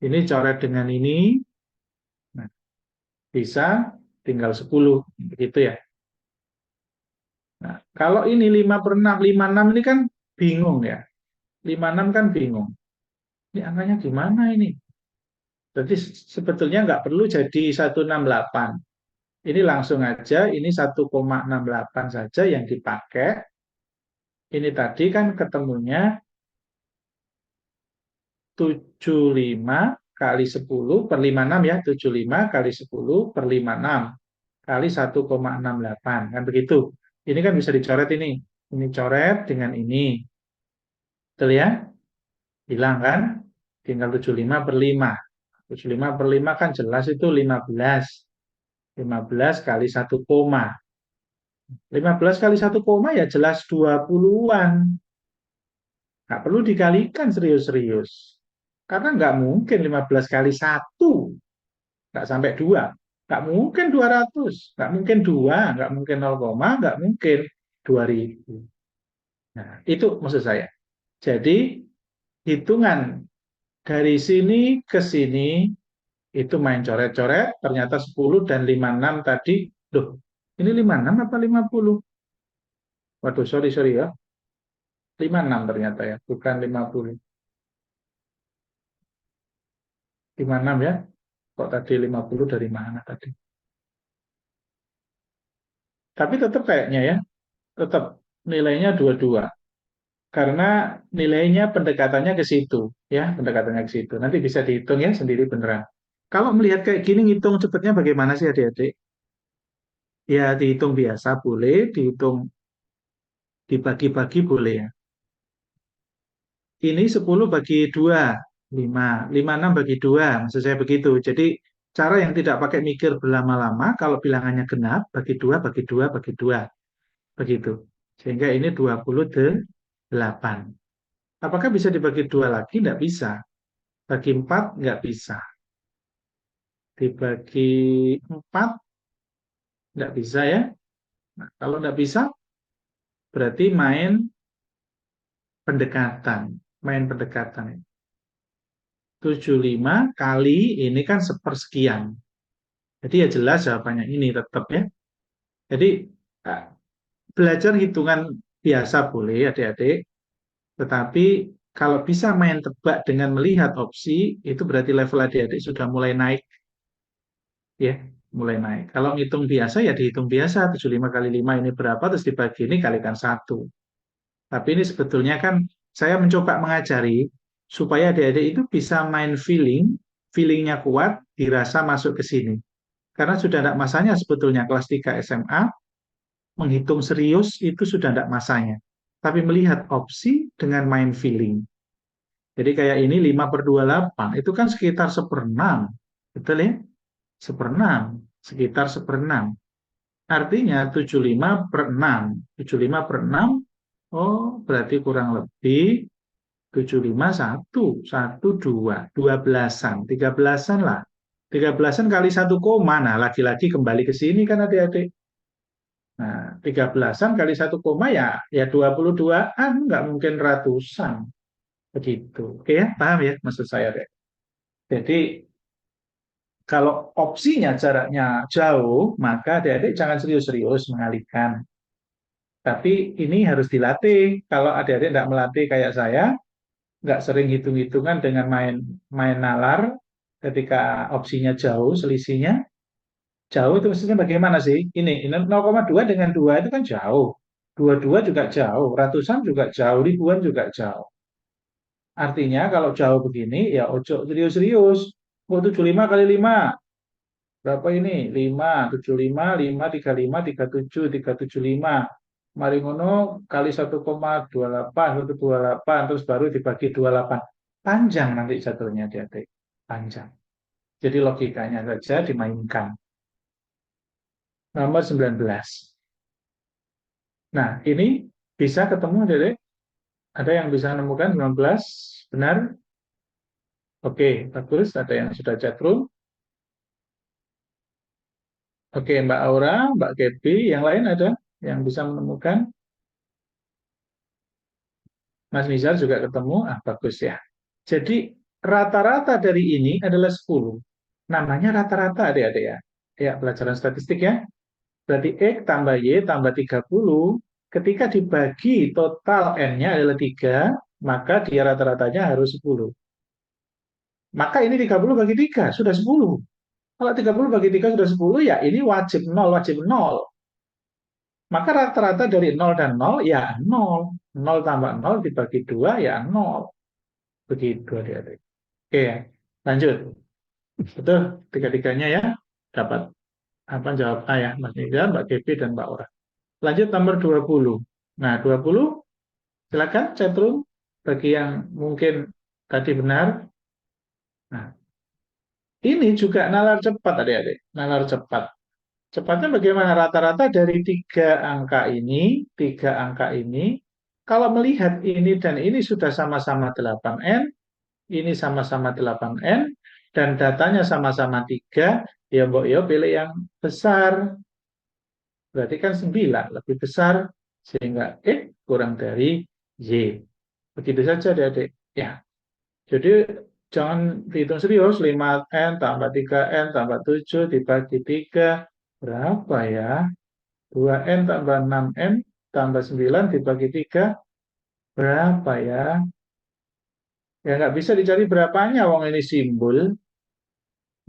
Ini coret dengan ini. Nah, bisa tinggal 10. Begitu ya. Nah, kalau ini 5/6, 56 ini kan bingung ya. 56 kan bingung. Ini angkanya gimana ini? Jadi sebetulnya nggak perlu jadi 168. Ini langsung aja, ini 1,68 saja yang dipakai. Ini tadi kan ketemunya 75 kali 10 per 56 ya. 75 kali 10 per 56 kali 1,68. Kan begitu. Ini kan bisa dicoret ini. Ini coret dengan ini. Betul ya? Hilang kan? Tinggal 75/5. 75/5 kan jelas itu 15. 15 kali 1 koma. 15 kali 1 koma ya jelas 20-an. Nggak perlu dikalikan serius-serius. Karena nggak mungkin 15 kali 1. Nggak sampai 2. Nggak mungkin 200. Nggak mungkin 2. Nggak mungkin 0, nggak mungkin 2000. Nah, itu maksud saya. Jadi, hitungan dari sini ke sini itu main coret-coret, ternyata 10 dan 56 tadi, loh, ini 56 apa 50? Waduh, sorry ya, 56 ternyata ya, bukan 50. 56 ya, kok tadi 50 dari mana tadi? Tapi tetap kayaknya ya, tetap nilainya 22. Karena nilainya pendekatannya ke situ, ya, pendekatannya ke situ. Nanti bisa dihitung ya sendiri beneran. Kalau melihat kayak gini, ngitung cepatnya bagaimana sih adik-adik? Ya, dihitung biasa boleh, dihitung dibagi-bagi boleh ya. Ini 10 bagi 2, 5. 56 bagi 2, maksud saya begitu. Jadi cara yang tidak pakai mikir berlama-lama, kalau bilangannya genap, bagi 2, bagi 2, bagi 2. Begitu. Sehingga ini 28. Apakah bisa dibagi 2 lagi? Tidak bisa. Bagi 4, nggak bisa. Dibagi 4, nggak bisa ya. Nah, kalau nggak bisa, berarti main pendekatan. Main pendekatan. 75 kali ini kan sepersekian. Jadi ya jelas jawabannya ini tetap ya. Jadi eh, belajar hitungan biasa boleh adik-adik, tetapi kalau bisa main tebak dengan melihat opsi, itu berarti level adik-adik sudah mulai naik ya, mulai naik. Kalau ngitung biasa ya dihitung biasa, 75 kali 5 ini berapa, terus dibagi ini kalikan 1. Tapi ini sebetulnya kan saya mencoba mengajari supaya adik-adik itu bisa main feeling, feelingnya kuat, dirasa masuk ke sini. Karena sudah tidak masanya sebetulnya kelas 3 SMA, menghitung serius itu sudah tidak masanya. Tapi melihat opsi dengan main feeling. Jadi kayak ini 5/28, itu kan sekitar 1/6. Betul ya? 1/6, sekitar 1/6. Artinya 75/6. 75/6, oh berarti kurang lebih 75 1, 1, 2, 12-an, 13-an lah. 13-an kali 1 koma, nah lagi-lagi kembali ke sini kan adik-adik. Nah, 13-an kali 1 koma ya 22-an, nggak mungkin ratusan. Begitu. Oke ya, paham ya maksud saya deh. Jadi kalau opsinya jaraknya jauh, maka adik-adik jangan serius-serius mengalihkan. Tapi ini harus dilatih. Kalau adik-adik tidak melatih kayak saya, nggak sering hitung-hitungan dengan main main nalar ketika opsinya jauh, selisihnya jauh itu maksudnya bagaimana sih? Ini 0,2 dengan 2 itu kan jauh. 22 juga jauh, ratusan juga jauh, ribuan juga jauh. Artinya kalau jauh begini ya ojo serius-serius. Oh, 75 kali 5. Berapa ini? 5, 75, 5, 35, 37, 375. Mari ngono kali 1,28, 128, terus baru dibagi 28. Panjang nanti jatuhnya adik-adik. Panjang. Jadi logikanya saja dimainkan. Nomor 19. Nah, ini bisa ketemu adik-adik? Ada yang bisa menemukan 19? Benar? Oke, bagus. Ada yang sudah chatroom. Oke, Mbak Aura, Mbak Kepi, yang lain ada yang bisa menemukan? Mas Nizar juga ketemu. Ah, bagus ya. Jadi rata-rata dari ini adalah 10. Namanya rata-rata adik-adik ya. Ya, pelajaran statistik ya. Berarti X tambah Y tambah 30. Ketika dibagi total N-nya adalah 3, maka dia rata-ratanya harus 10. Maka ini 30 bagi 3, sudah 10. Kalau 30 bagi 3 sudah 10, ya ini wajib 0, wajib 0. Maka rata-rata dari 0 dan 0, ya 0. 0 tambah 0 dibagi 2, ya 0. Begitu adik-adik. Oke, lanjut. Betul, tiga-tiganya ya. Dapat apa jawab A ya, Mas Nizar, Mbak Kepi, dan Mbak Ora. Lanjut nomor 20. Nah, 20, silakan chatroom bagi yang mungkin tadi benar. Nah, ini juga nalar cepat adik-adik. Nalar cepat. Cepatnya bagaimana? Rata-rata dari tiga angka ini, kalau melihat ini dan ini sudah sama-sama 8N, ini sama-sama 8N, dan datanya sama-sama 3, ya mbok yo pilih yang besar. Berarti kan 9 lebih besar, sehingga X kurang dari Y. Begitu saja adik-adik. Ya, jadi jangan dihitung serius, 5N tambah 3N tambah 7 dibagi 3, berapa ya? 2N tambah 6N tambah 9 dibagi 3, berapa ya? Ya nggak bisa dicari berapanya, wong ini simbol.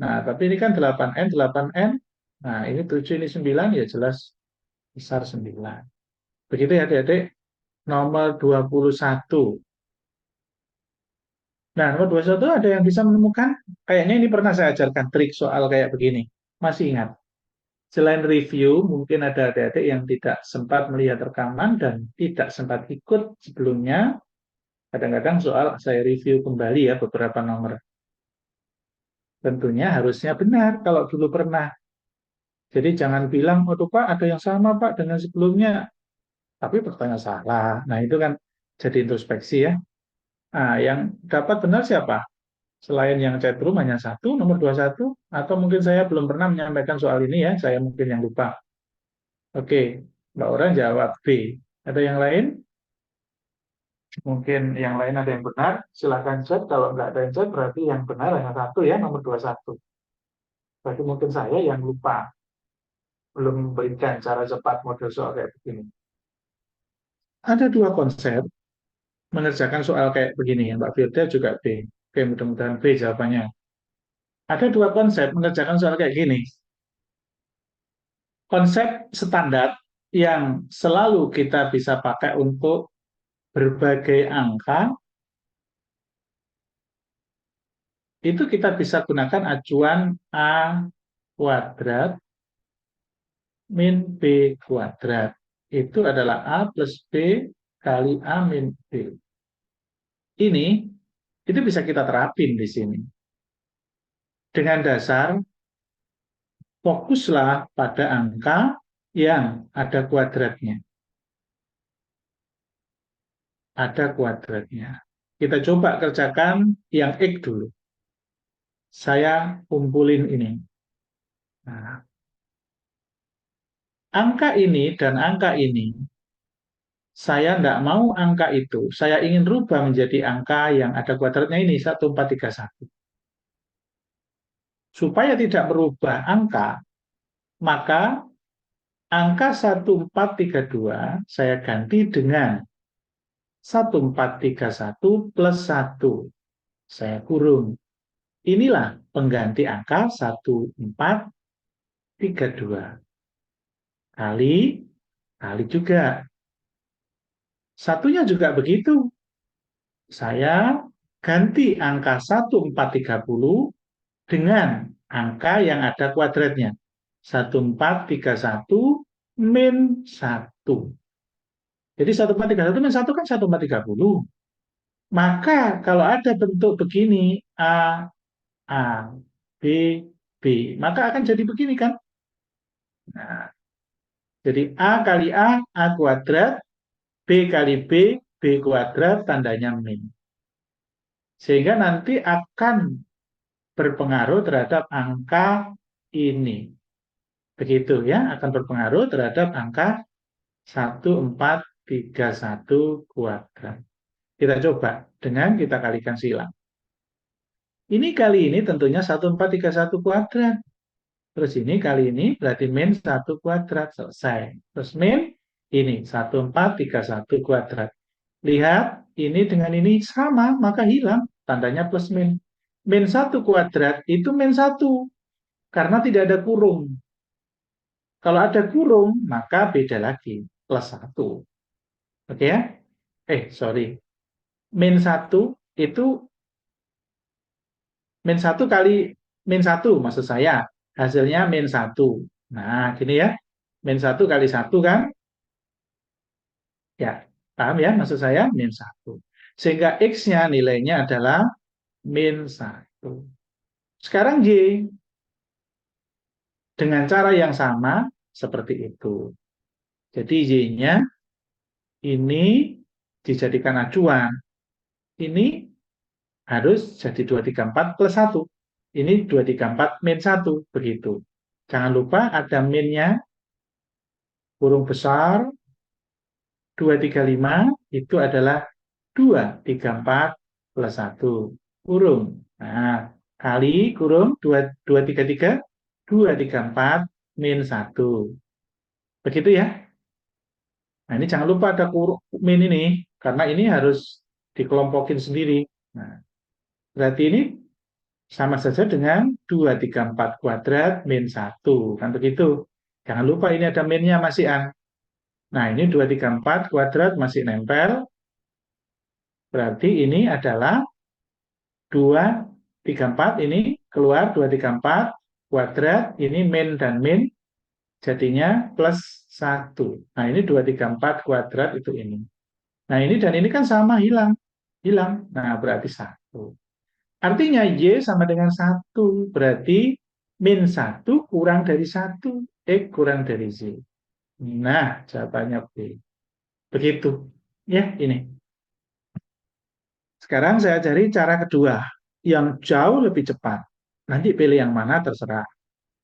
Nah, tapi ini kan 8N, 8N. Nah, ini 7, ini 9, ya jelas besar 9. Begitu ya adik-adik. Nomor 21. Nah, nomor 21 ada yang bisa menemukan? Kayaknya ini pernah saya ajarkan trik soal kayak begini. Masih ingat? Selain review, mungkin ada adik-adik yang tidak sempat melihat rekaman dan tidak sempat ikut sebelumnya. Kadang-kadang soal saya review kembali ya beberapa nomor. Tentunya harusnya benar kalau dulu pernah. Jadi jangan bilang, oh Pak ada yang sama Pak dengan sebelumnya. Tapi pertanyaan salah. Nah itu kan jadi introspeksi ya. Nah yang dapat benar siapa? Selain yang chatroom hanya satu, nomor 21, atau mungkin saya belum pernah menyampaikan soal ini ya, saya mungkin yang lupa. Oke, Mbak Orang jawab B. Ada yang lain? Mungkin yang lain ada yang benar, silahkan cek. Kalau nggak ada yang cek, berarti yang benar hanya satu ya, nomor 21. Berarti mungkin saya yang lupa, belum memberikan cara cepat model soal kayak begini. Ada dua konsep mengerjakan soal kayak begini ya, Mbak Firda juga B. Oke, mudah-mudahan B jawabannya. Ada dua konsep mengerjakan soal kayak gini. Konsep standar yang selalu kita bisa pakai untuk berbagai angka, itu kita bisa gunakan acuan A kuadrat min B kuadrat. Itu adalah A plus B kali A min B. Ini, itu bisa kita terapin di sini. Dengan dasar, fokuslah pada angka yang ada kuadratnya. Ada kuadratnya. Kita coba kerjakan yang X dulu. Saya kumpulin ini. Nah, angka ini dan angka ini, saya tidak mau angka itu, saya ingin rubah menjadi angka yang ada kuadratnya ini, 1431. Supaya tidak merubah angka, maka angka 1432 saya ganti dengan 1431 plus 1. Saya kurung. Inilah pengganti angka 1432. Kali juga. Satunya juga begitu. Saya ganti angka 1430 dengan angka yang ada kuadratnya. 1431 min 1. Jadi 1431 min 1 kan 1430. Maka kalau ada bentuk begini, A, B, B, maka akan jadi begini kan? Nah, jadi A kali A kuadrat, B kali B kuadrat, tandanya min. Sehingga nanti akan berpengaruh terhadap angka ini. Begitu ya, akan berpengaruh terhadap angka 1431 kuadrat. Kita coba dengan kita kalikan silang. Ini kali ini tentunya 1431 kuadrat. Terus ini kali ini berarti min 1 kuadrat. Selesai. Terus min ini 1431 kuadrat. Lihat, ini dengan ini sama, maka hilang. Tandanya plus min. Min 1 kuadrat itu min 1. Karena tidak ada kurung. Kalau ada kurung, maka beda lagi. Plus 1. Oke ya? Sorry. Min 1 itu min 1 kali min 1 maksud saya. Hasilnya min 1. Nah, gini ya. Min 1 kali 1 kan? Ya, paham ya maksud saya? Min 1. Sehingga X-nya nilainya adalah min 1. Sekarang Y. Dengan cara yang sama seperti itu. Jadi Y-nya ini dijadikan acuan. Ini harus jadi 234 plus 1. Ini 234 min 1. Begitu. Jangan lupa ada minnya, kurung besar, 235 itu adalah 234 plus 1. Kurung. Nah, kali kurung 233, 234 min 1. Begitu ya. Nah, ini jangan lupa ada kurung min ini, karena ini harus dikelompokin sendiri. Nah, berarti ini sama saja dengan 234 kuadrat min 1. Kan begitu. Jangan lupa ini ada minnya masih an. Nah, ini 234 kuadrat masih nempel. Berarti ini adalah 234, ini keluar 234 kuadrat, ini min dan min, jadinya plus 1. Nah, ini 234 kuadrat itu ini. Nah, ini dan ini kan sama, hilang. Hilang. Nah, berarti 1. Artinya Y sama dengan 1. Berarti min 1 kurang dari 1. X kurang dari Z. Nah, jawabannya B. Begitu. Ya, ini. Sekarang saya cari cara kedua. Yang jauh lebih cepat. Nanti pilih yang mana terserah.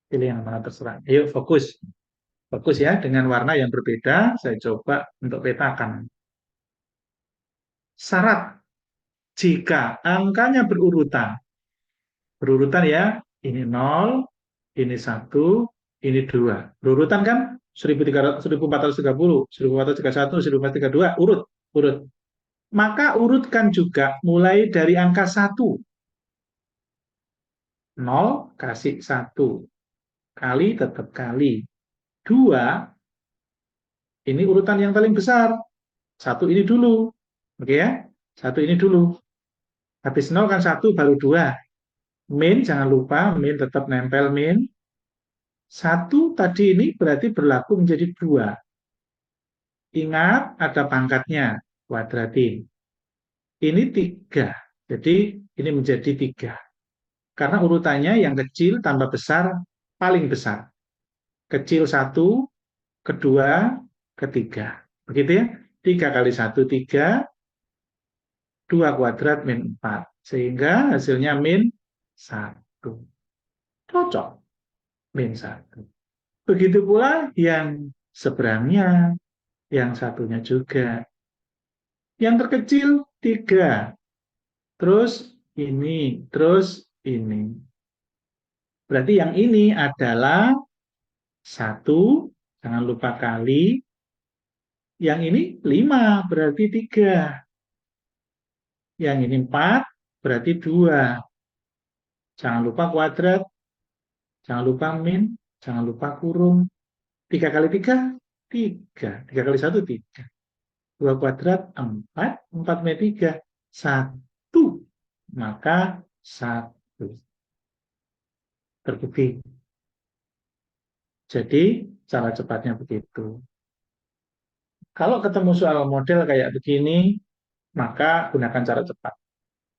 Pilih yang mana terserah. Ayo fokus. Fokus ya. Dengan warna yang berbeda, saya coba untuk petakan. Syarat jika angkanya berurutan. Berurutan ya. Ini 0, ini 1, ini 2. Berurutan kan? 1300, 1430, 1431, 1432, urut, urut. Maka urutkan juga mulai dari angka 1. 0 kasih 1. Kali tetap kali. 2, ini urutan yang paling besar. 1 ini dulu. Oke ya? 1 ini dulu. Habis 0 kan 1 baru 2. Min, jangan lupa, min tetap nempel min. 1 tadi ini berarti berlaku menjadi 2. Ingat ada pangkatnya, kuadratin. Ini 3. Jadi ini menjadi 3. Karena urutannya yang kecil tambah besar, paling besar. Kecil 1, kedua, ketiga. Begitu ya? 3 kali 1, 3. 2 kuadrat min 4. Sehingga hasilnya min 1. Cocok. Min 1. Begitu pula yang seberangnya, yang satunya juga. Yang terkecil 3. Terus terus ini. Berarti yang ini adalah 1, jangan lupa kali. Yang ini 5, berarti 3. Yang ini 4, berarti 2. Jangan lupa kuadrat, jangan lupa min, jangan lupa kurung. 3 kali 3, 3. 3 kali 1, 3. 2 kuadrat, 4. 4 min 3, 1. Maka 1. Terbukti. Jadi cara cepatnya begitu. Kalau ketemu soal model kayak begini, maka gunakan cara cepat.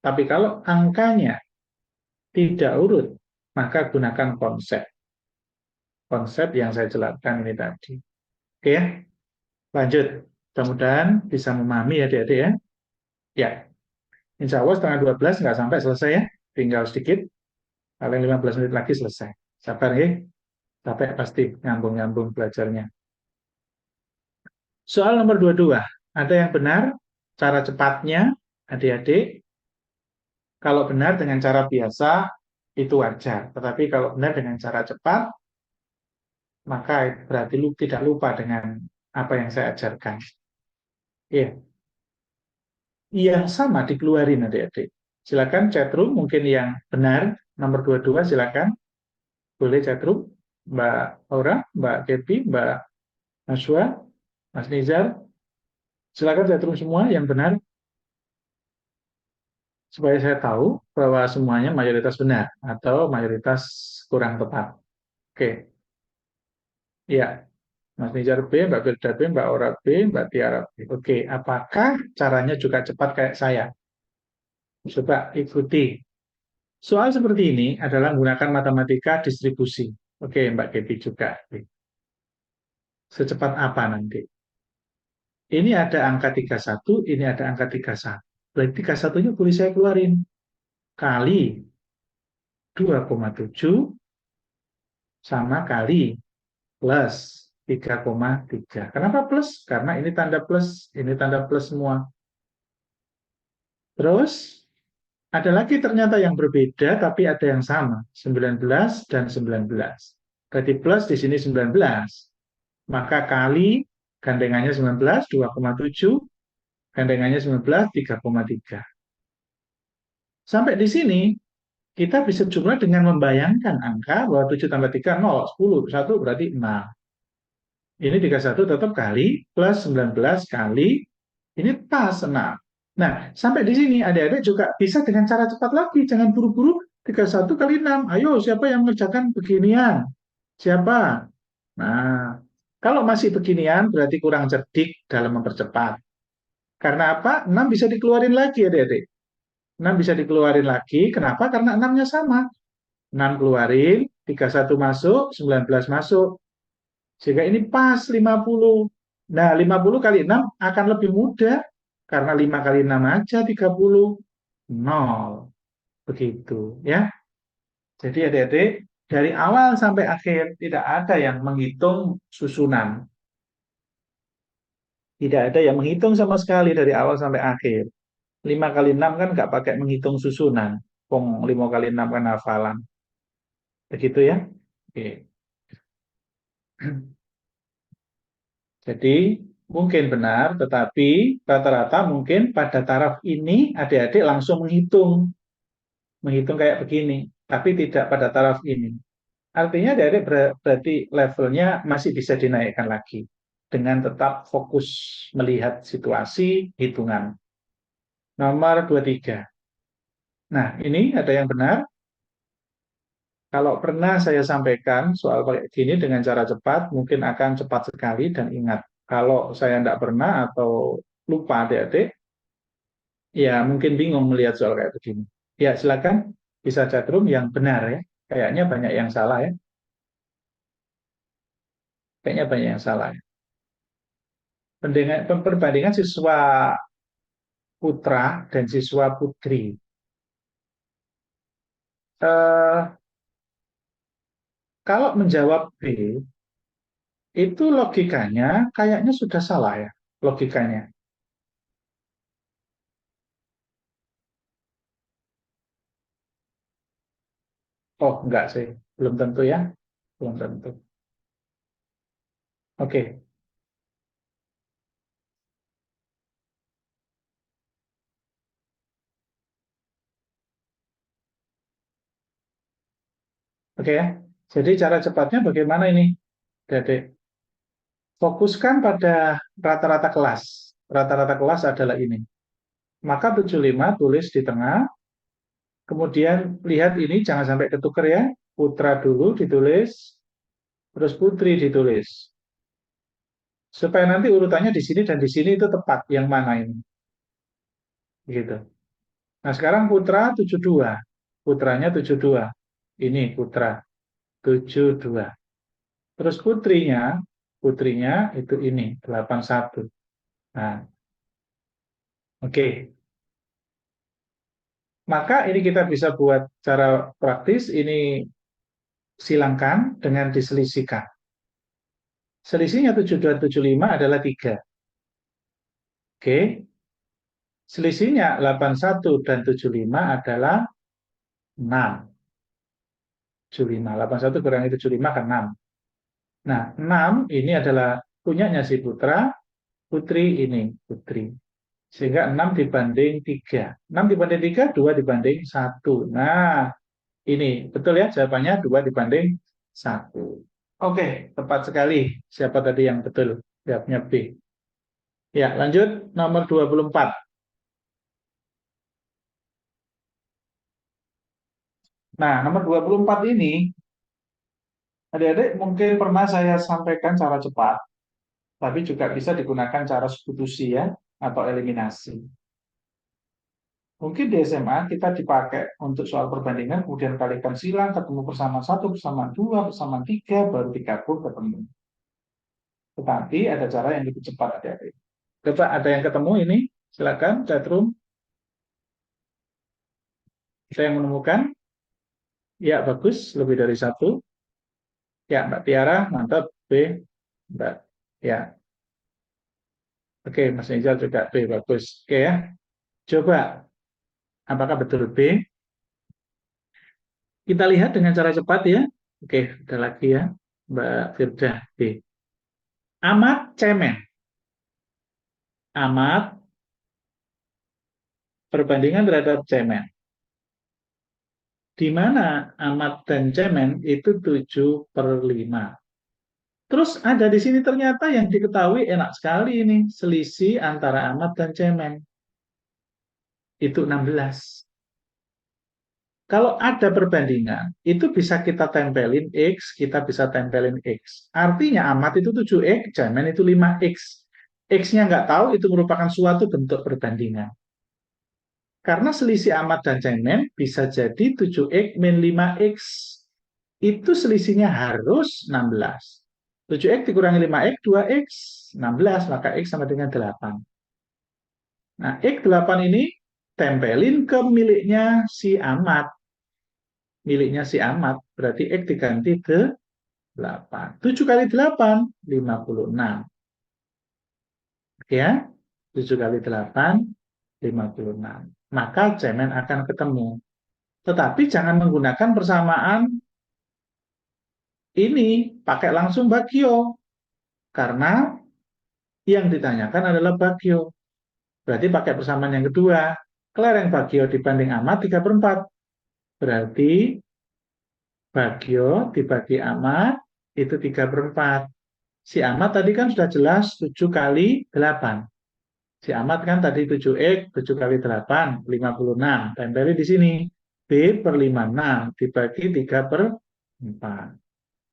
Tapi kalau angkanya tidak urut, maka gunakan konsep. Konsep yang saya jelaskan ini tadi. Oke ya, lanjut. Mudah-mudahan bisa memahami ya adik-adik ya. Ya, insya Allah setengah 12 nggak sampai selesai ya. Tinggal sedikit, paling 15 menit lagi selesai. Sabar ya, sampai pasti nyambung-nyambung belajarnya. Soal nomor 22, ada yang benar cara cepatnya adik-adik. Kalau benar dengan cara biasa itu wajar, tetapi kalau benar dengan cara cepat maka berarti tidak lupa dengan apa yang saya ajarkan. Iya, yang sama dikeluarin adik-adik. Silakan chatroom mungkin yang benar nomor 22 silakan. Boleh chatroom Mbak Aura, Mbak Kepi, Mbak Naswa, Mas Nizar. Silakan chatroom semua yang benar supaya saya tahu bahwa semuanya mayoritas benar atau mayoritas kurang tepat. Oke, ya. Mas Nizar B, Mbak Firda B, Mbak Aura B, Mbak Tiara B. Oke, apakah caranya juga cepat kayak saya? Coba ikuti. Soal seperti ini adalah menggunakan matematika distribusi. Oke, Mbak Kepi juga. Secepat apa nanti? Ini ada angka 31, ini ada angka 31. Berarti 31-nya boleh saya keluarin. Kali 2,7 sama kali plus 3,3. Kenapa plus? Karena ini tanda plus semua. Terus ada lagi ternyata yang berbeda, tapi ada yang sama. 19 dan 19. Berarti plus di sini 19. Maka kali gandengannya 19, 2,7. Gandengannya 19, 3,3. Sampai di sini, kita bisa jumlah dengan membayangkan angka bahwa 7 tambah 3, 0, 10, 1 berarti 6. Ini 31 tetap kali, plus 19 kali, ini pas 6. Nah, sampai di sini adik-adik juga bisa dengan cara cepat lagi. Jangan buru-buru 31 kali 6. Ayo, siapa yang mengerjakan beginian? Siapa? Nah, kalau masih beginian berarti kurang cerdik dalam mempercepat. Karena apa? 6 bisa dikeluarin lagi adik-adik. 6 bisa dikeluarin lagi. Kenapa? Karena 6-nya sama. 6 keluarin, 31 masuk, 19 masuk. Sehingga ini pas 50. Nah, 50 kali 6 akan lebih mudah. Karena 5 kali 6 aja 30. 0. Begitu ya. Jadi adik-adik, dari awal sampai akhir tidak ada yang menghitung susunan. Tidak ada yang menghitung sama sekali dari awal sampai akhir. 5 kali 6 kan nggak pakai menghitung susunan. 5 kali 6 kan hafalan. Begitu ya. Oke. Jadi mungkin benar, tetapi rata-rata mungkin pada taraf ini adik-adik langsung menghitung. Menghitung kayak begini. Tapi tidak pada taraf ini. Artinya adik-adik berarti levelnya masih bisa dinaikkan lagi. Dengan tetap fokus melihat situasi hitungan. Nomor 23. Nah, ini ada yang benar. Kalau pernah saya sampaikan soal kayak gini dengan cara cepat, mungkin akan cepat sekali dan ingat. Kalau saya tidak pernah atau lupa adik-adik, ya mungkin bingung melihat soal kayak begini. Ya, silakan bisa chatroom yang benar ya. Kayaknya banyak yang salah ya. Kayaknya banyak yang salah ya. Perbandingan siswa putra dan siswa putri. Eh, kalau menjawab B, itu logikanya kayaknya sudah salah ya, logikanya. Oh, enggak sih. Belum tentu ya. Belum tentu. Oke. Oke ya. Jadi cara cepatnya bagaimana ini? Dedek. Fokuskan pada rata-rata kelas. Rata-rata kelas adalah ini. Maka 75 tulis di tengah. Kemudian lihat ini, jangan sampai ketuker ya. putra dulu ditulis, terus putri ditulis. Supaya nanti urutannya di sini dan di sini itu tepat yang mana ini. Gitu. Nah, sekarang putra 72. Putranya 72. Ini putra 72. Terus putrinya itu ini 81. Nah, oke. Maka ini kita bisa buat cara praktis, ini silangkan dengan diselisihkan. Selisihnya 72 dan 75 adalah 3. Oke. Selisihnya 81 dan 75 adalah 6. 75. 81 kurangi 75 kan 6. Nah, 6 ini adalah punyanya si putra, putri ini putri. Sehingga 6 dibanding 3. 6 dibanding 3, 2 dibanding 1. Nah, ini betul ya jawabannya 2 dibanding 1. Oke, tepat sekali. Siapa tadi yang betul? Jawabnya B. Ya, lanjut nomor 24. Nah, nomor 24 ini adik-adik mungkin pernah saya sampaikan cara cepat, tapi juga bisa digunakan cara substitusi ya, atau eliminasi. Mungkin di SMA kita dipakai untuk soal perbandingan, kemudian kalikan silang, ketemu persamaan 1, persamaan 2, persamaan 3, baru digabung ketemu. Tetapi ada cara yang lebih cepat adik-adik. Coba ada yang ketemu ini, silakan chatroom. Ada yang menemukan? Ya, bagus, lebih dari satu. Ya, Mbak Tiara, mantap. B, Mbak. Ya, oke, Mas Nizal juga B, bagus. Oke ya, coba, apakah betul B? Kita lihat dengan cara cepat ya. Oke, ada lagi ya, Mbak Firda B. Amat cemen. Amat perbandingan terhadap cemen. Di mana amat dan cemen itu 7/5. Terus ada di sini ternyata yang diketahui enak sekali ini. Selisih antara amat dan cemen. Itu 16. Kalau ada perbandingan, itu bisa kita tempelin X, kita bisa tempelin X. Artinya amat itu 7X, cemen itu 5X. X-nya nggak tahu, itu merupakan suatu bentuk perbandingan. Karena selisih amat dan cemen bisa jadi 7X min 5X. Itu selisihnya harus 16. 7X dikurangi 5X, 2X, 16, maka X sama dengan 8. Nah, X8 ini tempelin ke miliknya si amat. Miliknya si amat, berarti X diganti ke 8. 7 kali 8, 56. Oke ya, 7 kali 8, 56. Maka cemen akan ketemu. Tetapi jangan menggunakan persamaan ini, pakai langsung bagio. Karena yang ditanyakan adalah bagio. Berarti pakai persamaan yang kedua. Kelereng bagio dibanding amat 3/4. Berarti bagio dibagi amat itu 3/4. Si amat tadi kan sudah jelas 7 kali 8. Si amat kan tadi 7X, 7 kali 8, 56. Tempelin di sini. B per 56 dibagi 3/4.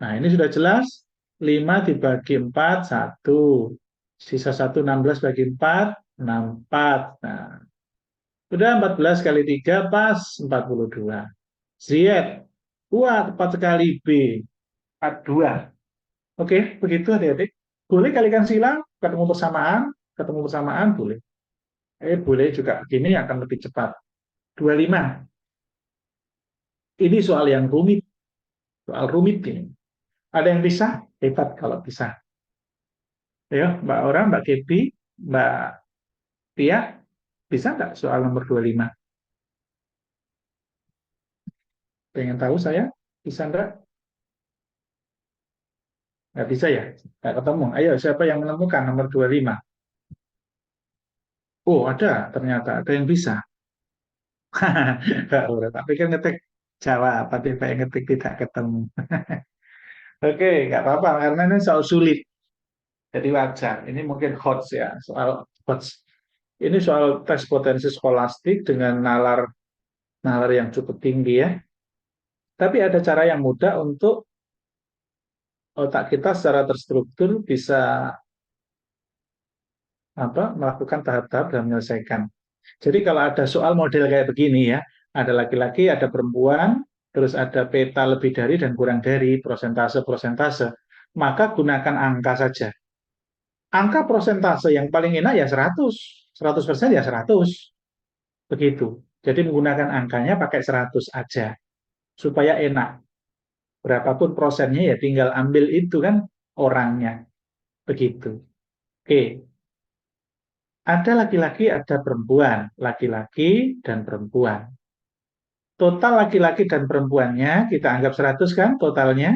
Nah, ini sudah jelas. 5 dibagi 4, 1. Sisa 1, 16 bagi 4, 64. Nah, sudah 14 kali 3, pas 42. Z. Wah, tepat sekali B. 42. Oke, begitu adik-adik. Boleh kalikan silang, ketemu persamaan boleh. Boleh juga begini akan lebih cepat. 25. Ini soal yang rumit. Soal rumit ini. Ada yang bisa? Hebat kalau bisa. Ayo, Mbak Ora, Mbak Kepi, Mbak Tia, bisa nggak soal nomor 25? Pengen tahu saya? Bisa nggak? Nggak bisa ya? Nggak ketemu. Ayo, siapa yang menemukan nomor 25? Oh, ada. Ternyata ada yang bisa. Mbak Ora, tapi kan ngetik jawab, tapi pengen ngetik tidak ketemu. Oke, nggak apa-apa, karena ini soal sulit. Jadi wajar. Ini mungkin HOTS ya, soal HOTS. Ini soal tes potensi skolastik dengan nalar nalar yang cukup tinggi ya. Tapi ada cara yang mudah untuk otak kita secara terstruktur bisa melakukan tahap-tahap dan menyelesaikan. Jadi kalau ada soal model kayak begini ya, ada laki-laki, ada perempuan, terus ada peta lebih dari dan kurang dari, prosentase-prosentase, maka gunakan angka saja. Angka prosentase yang paling enak ya 100, 100% ya 100, begitu. Jadi menggunakan angkanya pakai 100 aja, supaya enak. Berapapun prosennya ya tinggal ambil itu kan orangnya, begitu. Oke, ada laki-laki, ada perempuan, laki-laki dan perempuan. Total laki-laki dan perempuannya kita anggap 100 kan totalnya.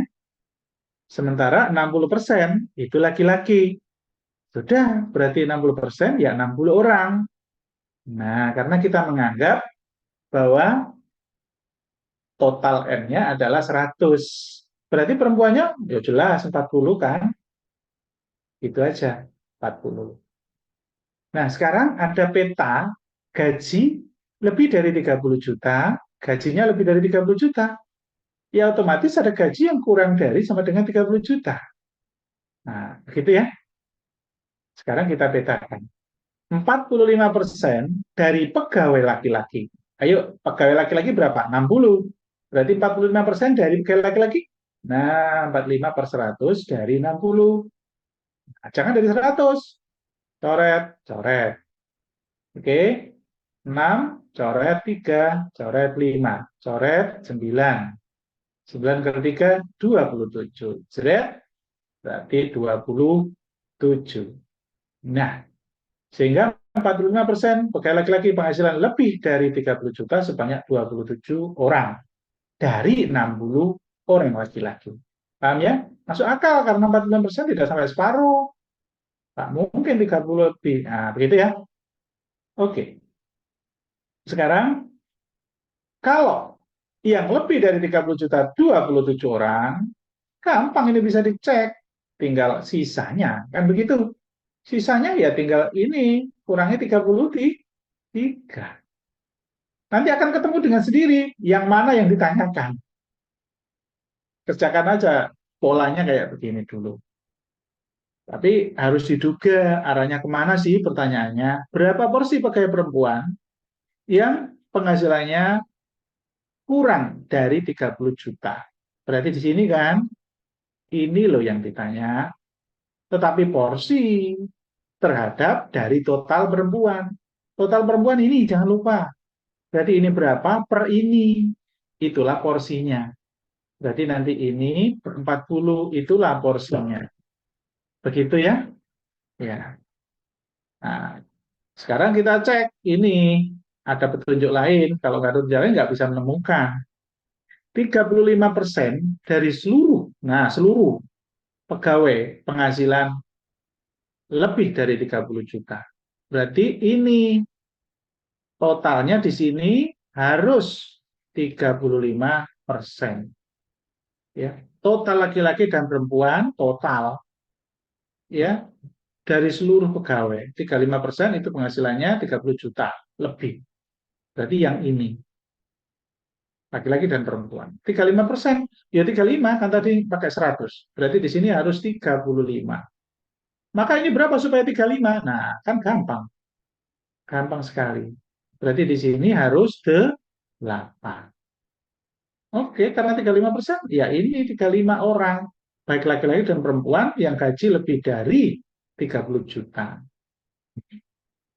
Sementara 60% itu laki-laki. Sudah, berarti 60% ya 60 orang. Nah, karena kita menganggap bahwa total N-nya adalah 100. Berarti perempuannya ya jelas 40 kan? Itu aja, 40. Nah, sekarang ada peta gaji lebih dari 30 juta, gajinya lebih dari 30 juta. Ya otomatis ada gaji yang kurang dari sama dengan 30 juta. Nah, begitu ya. Sekarang kita petakan. 45% dari pegawai laki-laki. Ayo, pegawai laki-laki berapa? 60. Berarti 45% dari pegawai laki-laki. Nah, 45 per 100 dari 60. Nah, jangan dari 100. Coret, coret. Oke. 6, coret 3, coret 5, coret 9. 9 kali 3, 27. Jeret, berarti 27. Nah, sehingga 45% pegawai laki-laki penghasilan lebih dari 30 juta sebanyak 27 orang dari 60 orang laki-laki. Paham ya? Masuk akal karena 45% tidak sampai separuh. Tak mungkin 30 lebih. Nah, begitu ya. Oke. Sekarang, kalau yang lebih dari 30 juta 27 orang, gampang ini bisa dicek. Tinggal sisanya. Kan begitu. Sisanya ya tinggal ini, kurangi 33. Nanti akan ketemu dengan sendiri yang mana yang ditanyakan. Kerjakan aja polanya kayak begini dulu. Tapi harus diduga arahnya kemana sih pertanyaannya. Berapa porsi pegawai perempuan yang penghasilannya kurang dari 30 juta. Berarti di sini kan, ini loh yang ditanya. Tetapi porsi terhadap dari total perempuan. Total perempuan ini jangan lupa. Berarti ini berapa per ini. Itulah porsinya. Berarti nanti ini per 40 itulah porsinya. Begitu ya? Ya. Nah, sekarang kita cek ini ada petunjuk lain. Kalau nggak ada petunjuk lain nggak bisa menemukan. 35% dari seluruh pegawai penghasilan lebih dari 30 juta. Berarti ini totalnya di sini harus 35%. Ya, total laki-laki dan perempuan total ya dari seluruh pegawai 35% itu penghasilannya 30 juta lebih. Berarti yang ini laki-laki dan perempuan. 35%, ya 35 kan tadi pakai 100. Berarti di sini harus 35. Maka ini berapa supaya 35? Nah, kan gampang. Gampang sekali. Berarti di sini harus 8. Oke, karena 35%, ya ini 35 orang. Baik laki-laki dan perempuan yang gaji lebih dari 30 juta.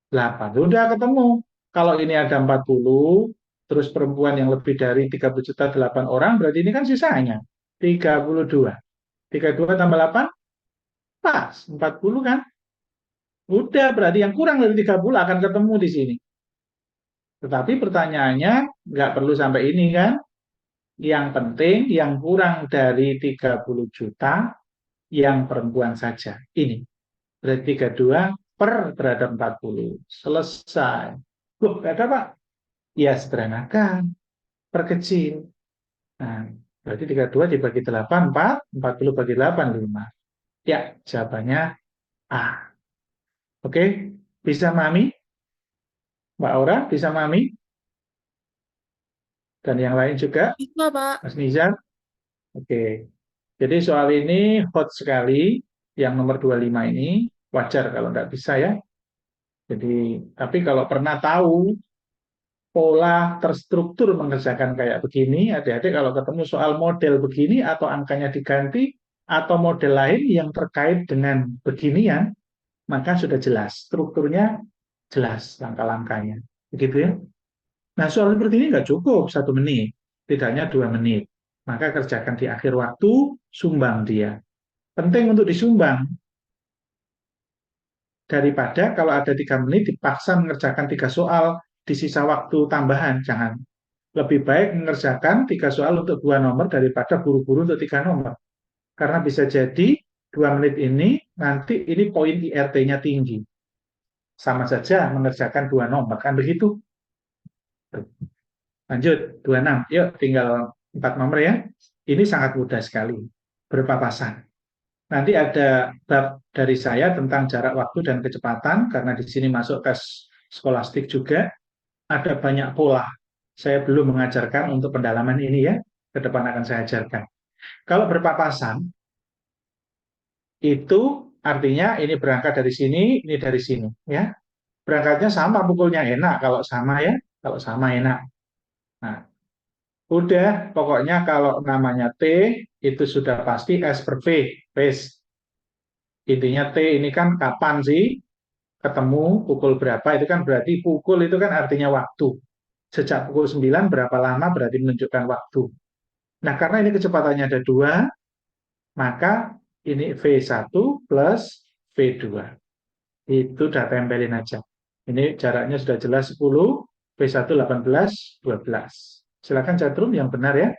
8. Sudah ketemu. Kalau ini ada 40, terus perempuan yang lebih dari 30 juta 8 orang, berarti ini kan sisanya 32. 32 tambah 8, pas. 40 kan? Udah, berarti yang kurang dari 30 akan ketemu di sini. Tetapi pertanyaannya, nggak perlu sampai ini kan? Yang penting yang kurang dari 30 juta, yang perempuan saja. Ini. Berarti 32 per terhadap 40. Selesai. Loh, nggak ada Pak? Ya, sederhanakan. Perkecil. Nah, berarti 32 dibagi 8, 4. 40 bagi 8, 5. Ya, jawabannya A. Oke, bisa Mami? Mbak Aura, bisa Mami? Dan yang lain juga, Bisa, Pak. Mas Nizar? Oke. Jadi soal ini hot sekali, yang nomor 25 ini, wajar kalau nggak bisa ya. Jadi, tapi kalau pernah tahu pola terstruktur mengerjakan kayak begini, adik-adik kalau ketemu soal model begini atau angkanya diganti, atau model lain yang terkait dengan beginian, maka sudah jelas, strukturnya jelas, langkah-langkahnya. Begitu ya. Nah, soal seperti ini nggak cukup 1 menit, tidaknya 2 menit. Maka kerjakan di akhir waktu, sumbang dia. Penting untuk disumbang, daripada kalau ada 3 menit dipaksa mengerjakan 3 soal di sisa waktu tambahan. Jangan. Lebih baik mengerjakan 3 soal untuk 2 nomor daripada buru-buru untuk 3 nomor. Karena bisa jadi 2 menit ini nanti ini poin IRT-nya tinggi. Sama saja mengerjakan 2 nomor, kan begitu? Lanjut, 26. Yuk, tinggal 4 nomor ya. Ini sangat mudah sekali. Berpapasan. Nanti ada bab dari saya tentang jarak waktu dan kecepatan, karena di sini masuk tes skolastik juga. Ada banyak pola. Saya belum mengajarkan untuk pendalaman ini ya. Ke depan akan saya ajarkan. Kalau berpapasan, itu artinya ini berangkat dari sini, ini dari sini. Ya, berangkatnya sama, pukulnya enak. Kalau sama ya, kalau sama enak. Nah, udah, pokoknya kalau namanya T, itu sudah pasti S per V. Wes, intinya T ini kan kapan sih ketemu, pukul berapa, itu kan berarti pukul itu kan artinya waktu. Sejak pukul 9 berapa lama berarti menunjukkan waktu. Nah, karena ini kecepatannya ada 2, maka ini V1 plus V2. Itu udah tempelin aja. Ini jaraknya sudah jelas 10, V1 18, 12. Silakan catrum yang benar ya.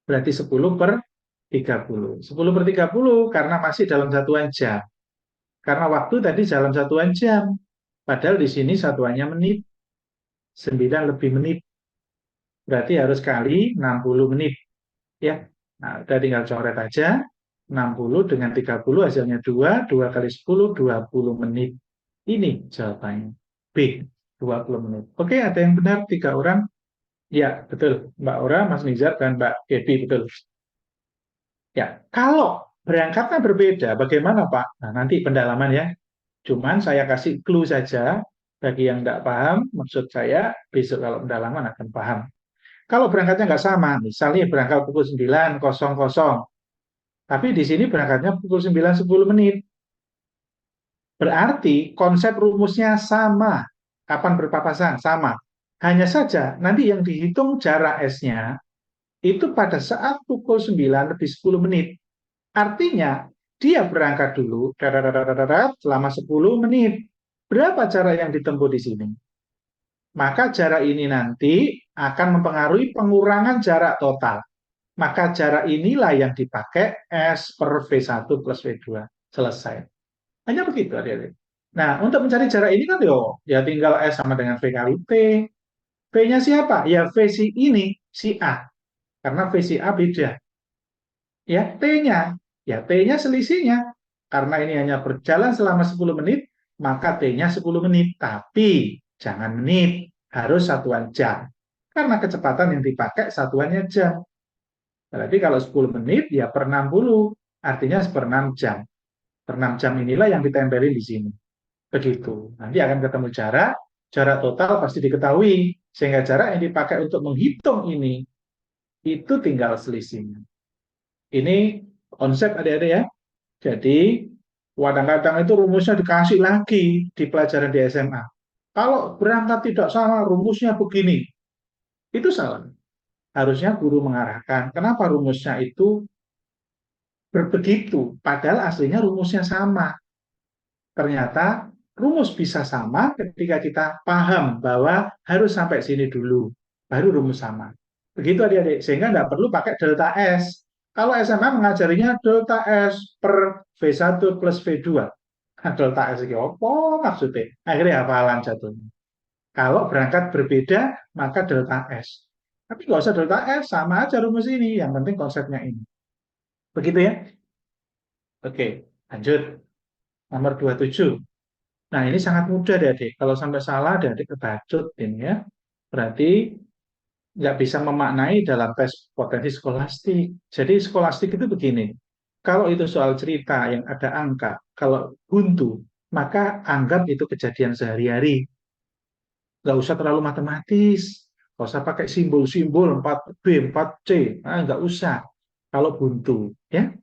Berarti 10 per 30. 10 per 30 karena masih dalam satuan jam. Karena waktu tadi dalam satuan jam. Padahal di sini satuannya menit. 9 lebih menit. Berarti harus kali 60 menit. Ya. Nah, udah tinggal coret aja. 60 dengan 30 hasilnya 2. 2 kali 10, 20 menit. Ini jawabannya. B, 20 menit. Oke, ada yang benar? 3 orang? Ya, betul. Mbak Ora, Mas Nizar, dan Mbak Gaby, betul. Ya, kalau berangkatnya berbeda, bagaimana Pak? Nah, nanti pendalaman ya. Cuman saya kasih clue saja, bagi yang tidak paham, maksud saya besok kalau pendalaman akan paham. Kalau berangkatnya nggak sama, misalnya berangkat pukul 9.00, tapi di sini berangkatnya pukul 9.10. Berarti konsep rumusnya sama. Kapan berpapasan? Sama. Hanya saja nanti yang dihitung jarak S-nya itu pada saat pukul 9 lebih 10 menit. Artinya dia berangkat dulu selama 10 menit. Berapa jarak yang ditempuh di sini? Maka jarak ini nanti akan mempengaruhi pengurangan jarak total. Maka jarak inilah yang dipakai S per V1 plus V2. Selesai. Hanya begitu, adik-adik. Nah, untuk mencari jarak ini kan ya tinggal S sama dengan V kali T. V-nya siapa? Ya V si ini, si A. Karena V si A beda. Ya, T-nya. Ya, T-nya selisihnya. Karena ini hanya berjalan selama 10 menit, maka T-nya 10 menit. Tapi jangan menit, harus satuan jam. Karena kecepatan yang dipakai satuannya jam. Berarti kalau 10 menit, ya per 60. Artinya per 6 jam. Per 6 jam inilah yang ditempelin di sini. Begitu. Nanti akan ketemu jarak, jarak total pasti diketahui. Sehingga jarak yang dipakai untuk menghitung ini, itu tinggal selisihnya. Ini konsep adik-adik ya. Jadi, kadang-kadang itu rumusnya dikasih lagi di pelajaran di SMA. Kalau berangkat tidak sama, rumusnya begini. Itu salah. Harusnya guru mengarahkan. Kenapa rumusnya itu begitu? Padahal aslinya rumusnya sama. Ternyata rumus bisa sama ketika kita paham bahwa harus sampai sini dulu, baru rumus sama. Begitu adik-adik, sehingga tidak perlu pakai delta S. Kalau SMA mengajarinya delta S per V1 plus V2. Nah, delta S itu apa maksudnya? Akhirnya hafalan jatuhnya. Kalau berangkat berbeda, maka delta S. Tapi nggak usah delta S, sama aja rumus ini. Yang penting konsepnya ini. Begitu ya? Oke, lanjut. Nomor 27. Nah, ini sangat mudah deh, adik. Kalau sampai salah, adik kebacut ini ya. Berarti nggak bisa memaknai dalam tes potensi skolastik. Jadi skolastik itu begini, kalau itu soal cerita yang ada angka, kalau buntu, maka anggap itu kejadian sehari-hari. Nggak usah terlalu matematis, nggak usah pakai simbol-simbol 4B, 4C, nggak usah. Kalau buntu, ya.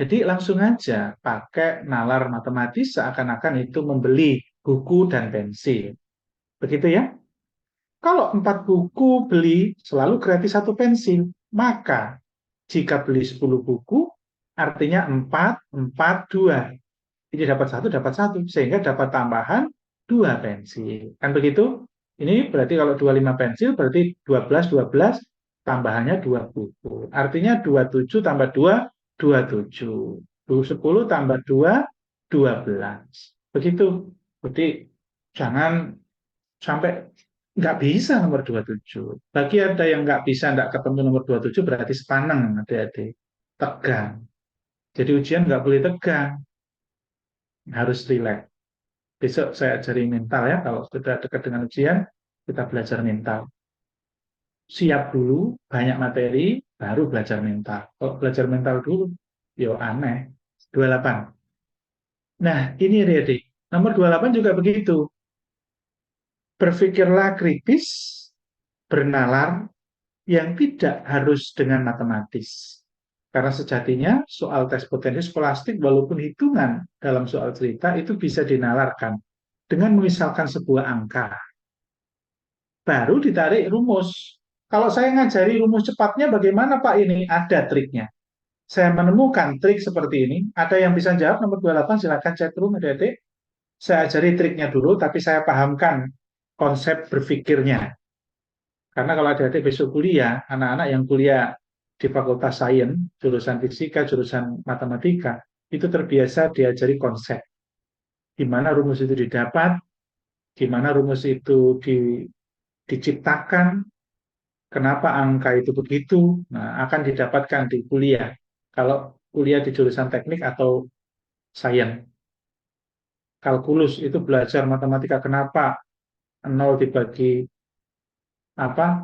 Jadi langsung aja pakai nalar matematis seakan-akan itu membeli buku dan pensil. Begitu ya. Kalau 4 buku beli selalu gratis 1 pensil, maka jika beli 10 buku, artinya 4, 4, 2. Ini dapat satu, sehingga dapat tambahan 2 pensil. Kan begitu? Ini berarti kalau 25 pensil, berarti 12, 12, tambahannya 2 buku. Artinya 27 tambah 2, 27. 10 tambah 2, 12. Begitu. Jadi jangan sampai nggak bisa nomor 27. Bagi ada yang nggak bisa, nggak ketemu nomor 27, berarti sepaneng, adik-adik. Tegang. Jadi ujian nggak boleh tegang, harus rileks. Besok saya ajari mental ya, kalau sudah dekat dengan ujian, kita belajar mental. Siap dulu, banyak materi, baru belajar mental. Kalau belajar mental dulu, yo aneh. 28. Nah, ini adik-adik. Nomor 28 juga begitu. Berpikirlah kritis, bernalar, yang tidak harus dengan matematis. Karena sejatinya soal tes potensi skolastik walaupun hitungan dalam soal cerita itu bisa dinalarkan dengan memisalkan sebuah angka. Baru ditarik rumus. Kalau saya ngajari rumus cepatnya bagaimana Pak ini? Ada triknya. Saya menemukan trik seperti ini. Ada yang bisa jawab nomor 28, silakan chat room adik-adik. Saya ajari triknya dulu, tapi saya pahamkan konsep berpikirnya. Karena kalau adik-adik besok kuliah, anak-anak yang kuliah di Fakultas Sains, jurusan fisika, jurusan matematika, itu terbiasa diajari konsep. Di mana rumus itu didapat, di mana rumus itu diciptakan, kenapa angka itu begitu, nah akan didapatkan di kuliah. Kalau kuliah di jurusan teknik atau sains, kalkulus itu belajar matematika kenapa nol dibagi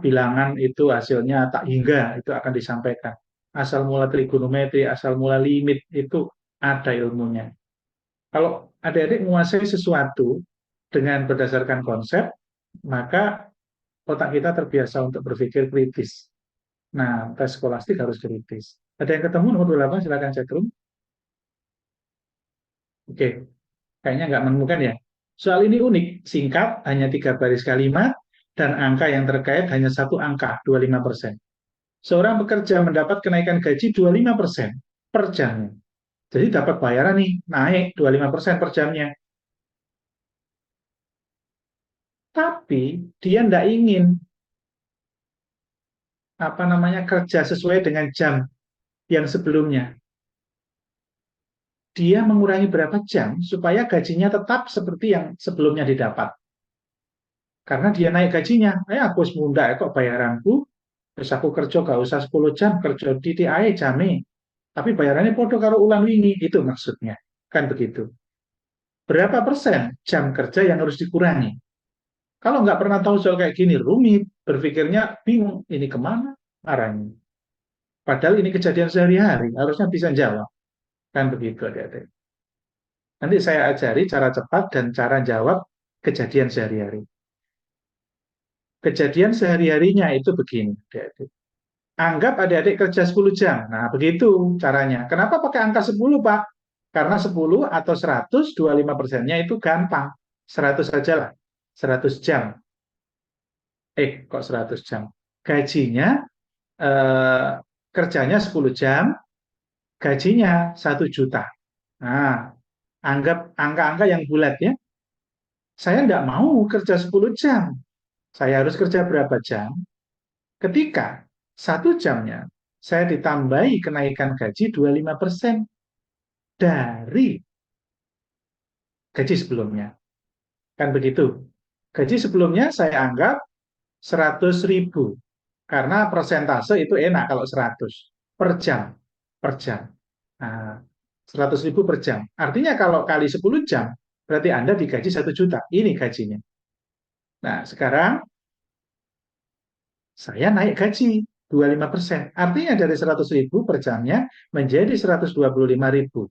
bilangan itu hasilnya tak hingga itu akan disampaikan. Asal mula trigonometri, asal mula limit itu ada ilmunya. Kalau adik-adik menguasai sesuatu dengan berdasarkan konsep, maka otak kita terbiasa untuk berpikir kritis. Nah, tes skolastik harus kritis. Ada yang ketemu nomor 28, silakan chat room. Oke, kayaknya nggak menemukan ya. Soal ini unik, singkat, hanya 3 baris kalimat, dan angka yang terkait hanya satu angka, 25%. Seorang pekerja mendapat kenaikan gaji 25% per jamnya. Jadi dapat bayaran nih, naik 25% per jamnya. Tapi dia tidak ingin kerja sesuai dengan jam yang sebelumnya. Dia mengurangi berapa jam supaya gajinya tetap seperti yang sebelumnya didapat. Karena dia naik gajinya, aku semunda kok bayaranku, terus aku kerja gak usah 10 jam, kerja di TAE jame. Tapi bayarannya podo karo ulang wingi, itu maksudnya. Kan begitu. Berapa persen jam kerja yang harus dikurangi? Kalau nggak pernah tahu soal kayak gini, rumit. Berpikirnya bingung, ini kemana arahnya. Padahal ini kejadian sehari-hari, harusnya bisa jawab. Kan begitu, adik-adik. Nanti saya ajari cara cepat dan cara jawab kejadian sehari-hari. Kejadian sehari-harinya itu begini, adik-adik. Anggap adik-adik kerja 10 jam. Nah, begitu caranya. Kenapa pakai angka 10, Pak? Karena 10 atau 100, 25%-nya itu gampang. 100 saja lah. 100 jam. Kok 100 jam? Gajinya, eh, kerjanya 10 jam, gajinya 1 juta. Nah, anggap angka-angka yang bulat ya. Saya tidak mau kerja 10 jam. Saya harus kerja berapa jam? Ketika 1 jamnya saya ditambahi kenaikan gaji 25% dari gaji sebelumnya. Kan begitu. Gaji sebelumnya saya anggap 100.000. Karena persentase itu enak kalau 100 per jam. Per jam. Nah, 100.000 per jam. Artinya kalau kali 10 jam, berarti Anda digaji 1 juta. Ini gajinya. Nah, sekarang saya naik gaji 25%. Artinya dari 100.000 per jamnya menjadi 125.000.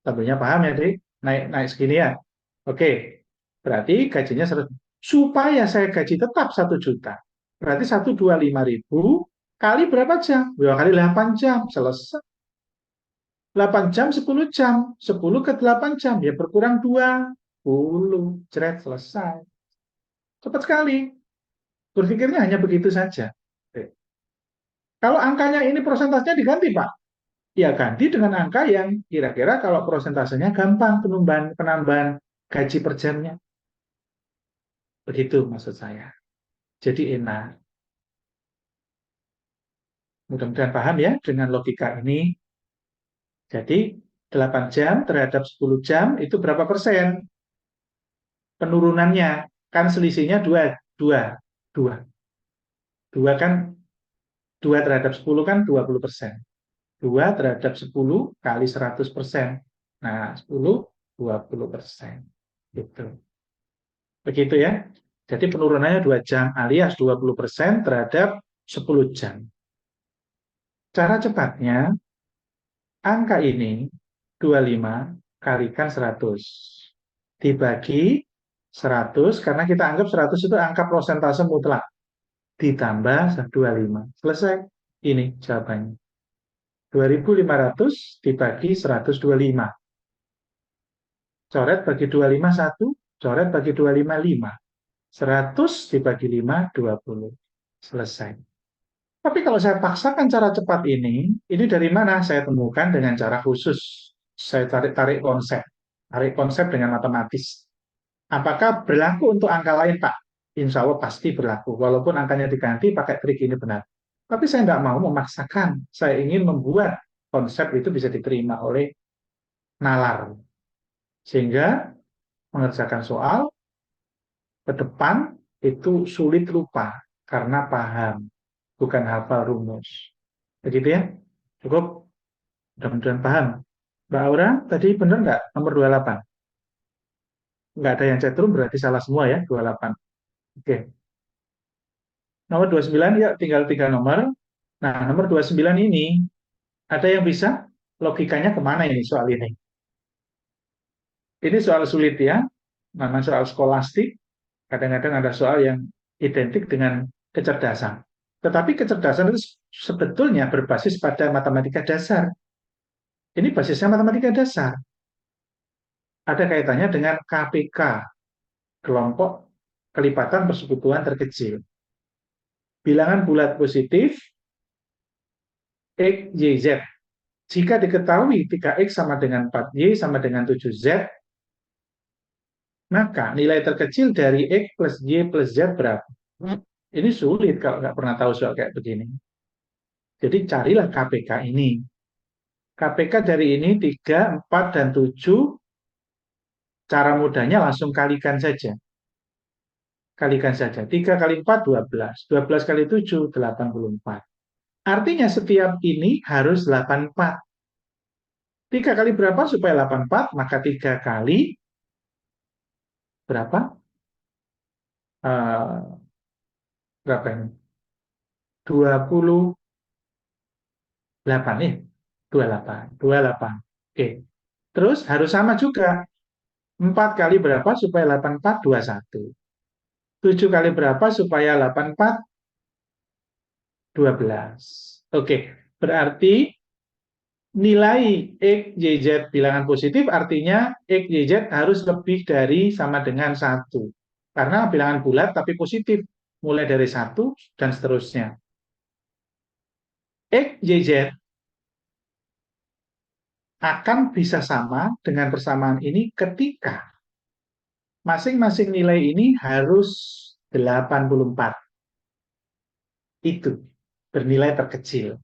Tentunya paham ya, Dik? Naik segini ya. Oke, berarti gajinya 100. Supaya saya gaji tetap 1 juta. Berarti 125.000 kali berapa jam? 2 kali 8 jam. Selesai. 8 jam, 10 jam. 10 ke 8 jam. Ya berkurang 20. Jret, selesai. Cepat sekali. Berpikirnya hanya begitu saja. Oke. Kalau angkanya ini prosentasenya diganti, Pak. Ya ganti dengan angka yang kira-kira kalau prosentasenya gampang penambahan gaji per jamnya. Begitu maksud saya. Jadi enak. Mudah-mudahan paham ya dengan logika ini. Jadi 8 jam terhadap 10 jam itu berapa persen penurunannya? Kan selisihnya 2, 2, 2. 2 kan 2 terhadap 10 kan 20%. 2 terhadap 10 kali 100%. Nah, 10, 20%. Gitu. Begitu ya. Jadi penurunannya 2 jam alias 20% terhadap 10 jam. Cara cepatnya, angka ini 25 kalikan 100. Dibagi 100, karena kita anggap 100 itu angka prosentase mutlak. Ditambah 25. Selesai. Ini jawabannya. 2.500 dibagi 125. Coret bagi 25 1, coret bagi 25 5. 100 dibagi 5, 20. Selesai. Tapi kalau saya paksakan cara cepat ini dari mana? Saya temukan dengan cara khusus. Saya tarik konsep. Tarik konsep dengan matematis. Apakah berlaku untuk angka lain, Pak? Insya Allah pasti berlaku. Walaupun angkanya diganti, pakai trik ini benar. Tapi saya nggak mau memaksakan. Saya ingin membuat konsep itu bisa diterima oleh nalar. Sehingga mengerjakan soal ke depan itu sulit lupa karena paham, bukan hafal rumus. Begitu ya? Cukup? Mudah-mudahan paham. Mbak Aura, tadi benar nggak nomor 28? Nggak ada yang chatroom, berarti salah semua ya, 28. Oke. Nomor 29, ya tinggal 3 nomor. Nah, nomor 29 ini, ada yang bisa? Logikanya kemana ini soal ini? Ini soal sulit ya, namanya soal skolastik. Kadang-kadang ada soal yang identik dengan kecerdasan. Tetapi kecerdasan itu sebetulnya berbasis pada matematika dasar. Ini basisnya matematika dasar. Ada kaitannya dengan KPK, kelompok kelipatan persekutuan terkecil. Bilangan bulat positif X, Y, Z. Jika diketahui 3X sama dengan 4Y sama dengan 7Z, maka nilai terkecil dari X plus Y plus Z berapa? Ini sulit kalau nggak pernah tahu soal kayak begini. Jadi carilah KPK ini. KPK dari ini 3, 4, dan 7, cara mudahnya langsung kalikan saja. Kalikan saja. 3 kali 4, 12. 12 kali 7, 84. Artinya setiap ini harus 84. 3 kali berapa supaya 84? Maka 3 kali berapa? Uh, berapa ini? 28 nih. 28. 28. Oke. Terus harus sama juga. 4 kali berapa supaya 84? 21. 7 kali berapa supaya 84? 12. Oke. Berarti nilai X, Y, Z bilangan positif artinya X, Y, Z harus lebih dari sama dengan 1. Karena bilangan bulat tapi positif. Mulai dari 1 dan seterusnya. X, Y, Z akan bisa sama dengan persamaan ini ketika masing-masing nilai ini harus 84. Itu bernilai terkecil.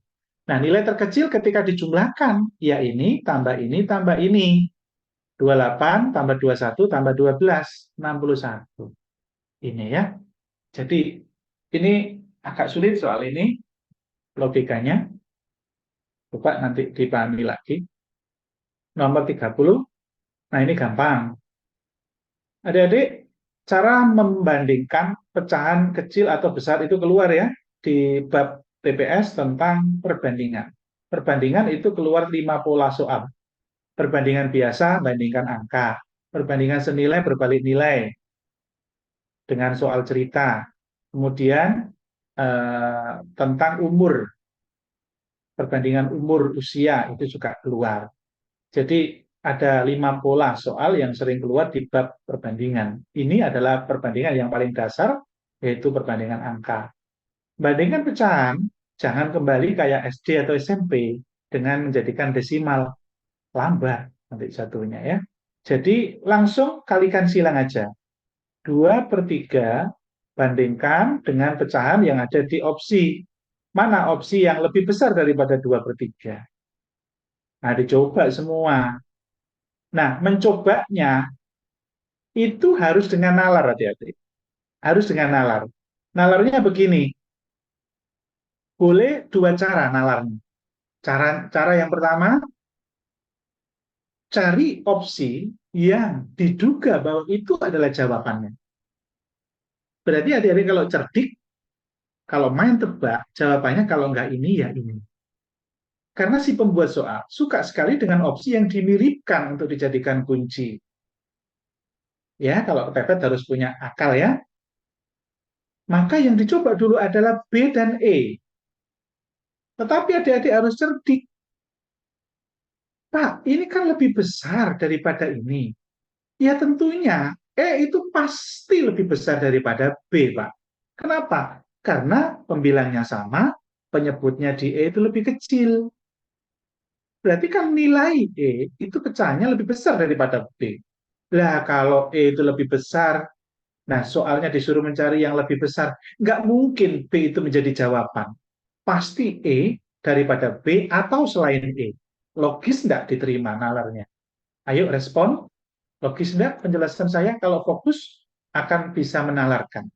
Nah, nilai terkecil ketika dijumlahkan, ya ini tambah ini tambah ini. 28 tambah 21 tambah 12, 61. Ini ya. Jadi ini agak sulit soal ini, logikanya. Coba nanti dipahami lagi. Nomor 30, nah ini gampang. Adik-adik, cara membandingkan pecahan kecil atau besar itu keluar ya di bab TPS tentang perbandingan. Perbandingan itu keluar 5 pola soal. Perbandingan biasa, bandingkan angka. Perbandingan senilai, berbalik nilai dengan soal cerita. Kemudian tentang umur, perbandingan umur usia itu juga keluar. Jadi ada 5 pola soal yang sering keluar di bab perbandingan. Ini adalah perbandingan yang paling dasar, yaitu perbandingan angka. Bandingkan pecahan, jangan kembali kayak SD atau SMP dengan menjadikan desimal, lambat nanti jatuhnya ya. Jadi langsung kalikan silang aja. 2/3 bandingkan dengan pecahan yang ada di opsi. Mana opsi yang lebih besar daripada 2/3? Nah, dicoba semua. Nah, mencobanya itu harus dengan nalar, hati-hati. Harus dengan nalar. Nalarnya begini, boleh dua cara nalarnya. Cara yang pertama, cari opsi yang diduga bahwa itu adalah jawabannya. Berarti adik-adik kalau cerdik, kalau main tebak, jawabannya kalau nggak ini, ya ini. Karena si pembuat soal suka sekali dengan opsi yang dimiripkan untuk dijadikan kunci. Ya, kalau kepepet harus punya akal ya. Maka yang dicoba dulu adalah B dan E. Tetapi adik-adik harus cerdik. Pak, ini kan lebih besar daripada ini. Ya tentunya E itu pasti lebih besar daripada B, Pak. Kenapa? Karena pembilangnya sama, penyebutnya di E itu lebih kecil. Berarti kan nilai E itu pecahannya lebih besar daripada B. Lah kalau E itu lebih besar, nah soalnya disuruh mencari yang lebih besar, nggak mungkin B itu menjadi jawaban. Pasti E daripada B atau selain E. Logis nggak diterima nalarnya? Ayo respon. Logis nggak penjelasan saya? Kalau fokus akan bisa menalarkan.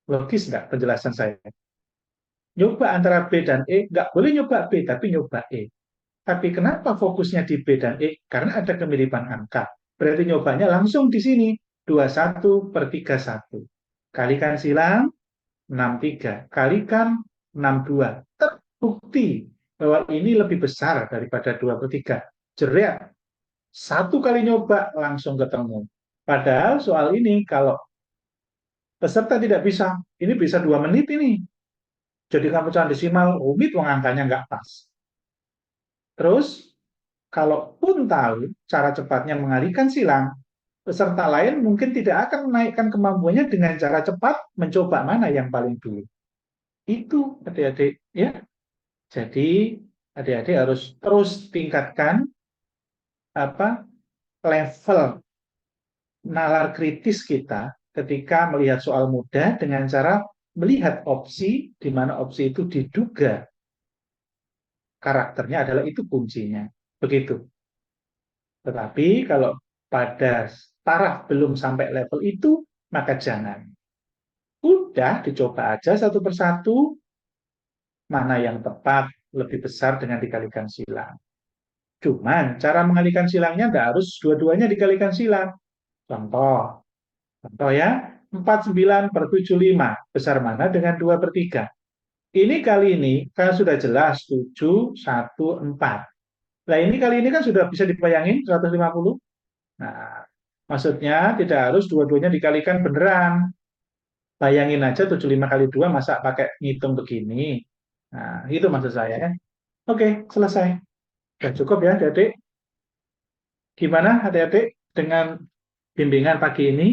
Logis nggak penjelasan saya? Nyoba antara B dan E, nggak boleh nyoba B, tapi nyoba E. Tapi kenapa fokusnya di B dan E? Karena ada kemiripan angka. Berarti nyobanya langsung di sini. 21/31. Kalikan silang, 63. Kalikan 62. Terbukti bahwa ini lebih besar daripada 2/3. Jerat. Satu kali nyoba langsung ketemu. Padahal soal ini kalau peserta tidak bisa, ini bisa 2 menit ini. Jadi kamu pecahan desimal, rumit, wong angkanya nggak pas. Terus, kalaupun tahu cara cepatnya mengalihkan silang, peserta lain mungkin tidak akan menaikkan kemampuannya dengan cara cepat mencoba mana yang paling dulu. Itu adik-adik ya. Jadi adik-adik harus terus tingkatkan apa level nalar kritis kita ketika melihat soal mudah dengan cara melihat opsi di mana opsi itu diduga karakternya adalah itu kuncinya. Begitu. Tetapi kalau pada taraf belum sampai level itu, maka jangan. Udah dicoba aja satu persatu, mana yang tepat lebih besar dengan dikalikan silang. Cuman cara mengalihkan silangnya tidak harus dua-duanya dikalikan silang. Contoh, contoh ya, 49/75 besar mana dengan 2/3. Ini kali ini kan sudah jelas 714. Nah ini kali ini kan sudah bisa dibayangin 150. Nah, maksudnya tidak harus dua-duanya dikalikan beneran. Bayangin aja 75 kali 2 masa pakai ngitung begini. Nah, itu maksud saya ya. Oke, selesai. Sudah cukup ya, adik-adik. Gimana adik-adik dengan bimbingan pagi ini?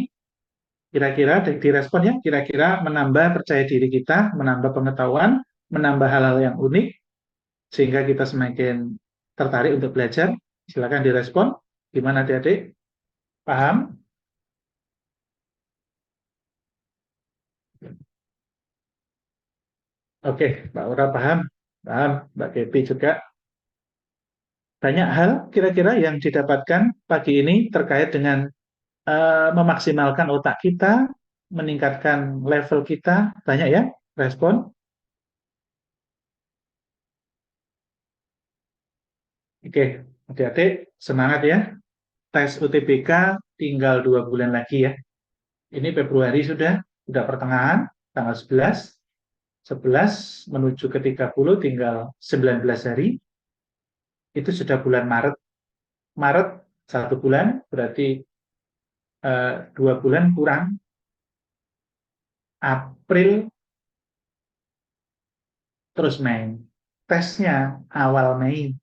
Kira-kira direspon ya, kira-kira menambah percaya diri kita, menambah pengetahuan, menambah hal-hal yang unik, sehingga kita semakin tertarik untuk belajar. Silakan direspon. Gimana adik-adik? Paham? Oke, Mbak Ura paham. Paham, Mbak Kepi juga. Banyak hal kira-kira yang didapatkan pagi ini terkait dengan memaksimalkan otak kita, meningkatkan level kita. Banyak ya respon. Oke, adik-adik semangat ya. Tes UTBK tinggal 2 bulan lagi ya. Ini Februari sudah pertengahan, tanggal 11, 11 menuju ke 30 tinggal 19 hari, itu sudah bulan Maret. Maret 1 bulan, berarti 2 bulan kurang, April terus Mei. Tesnya awal Mei,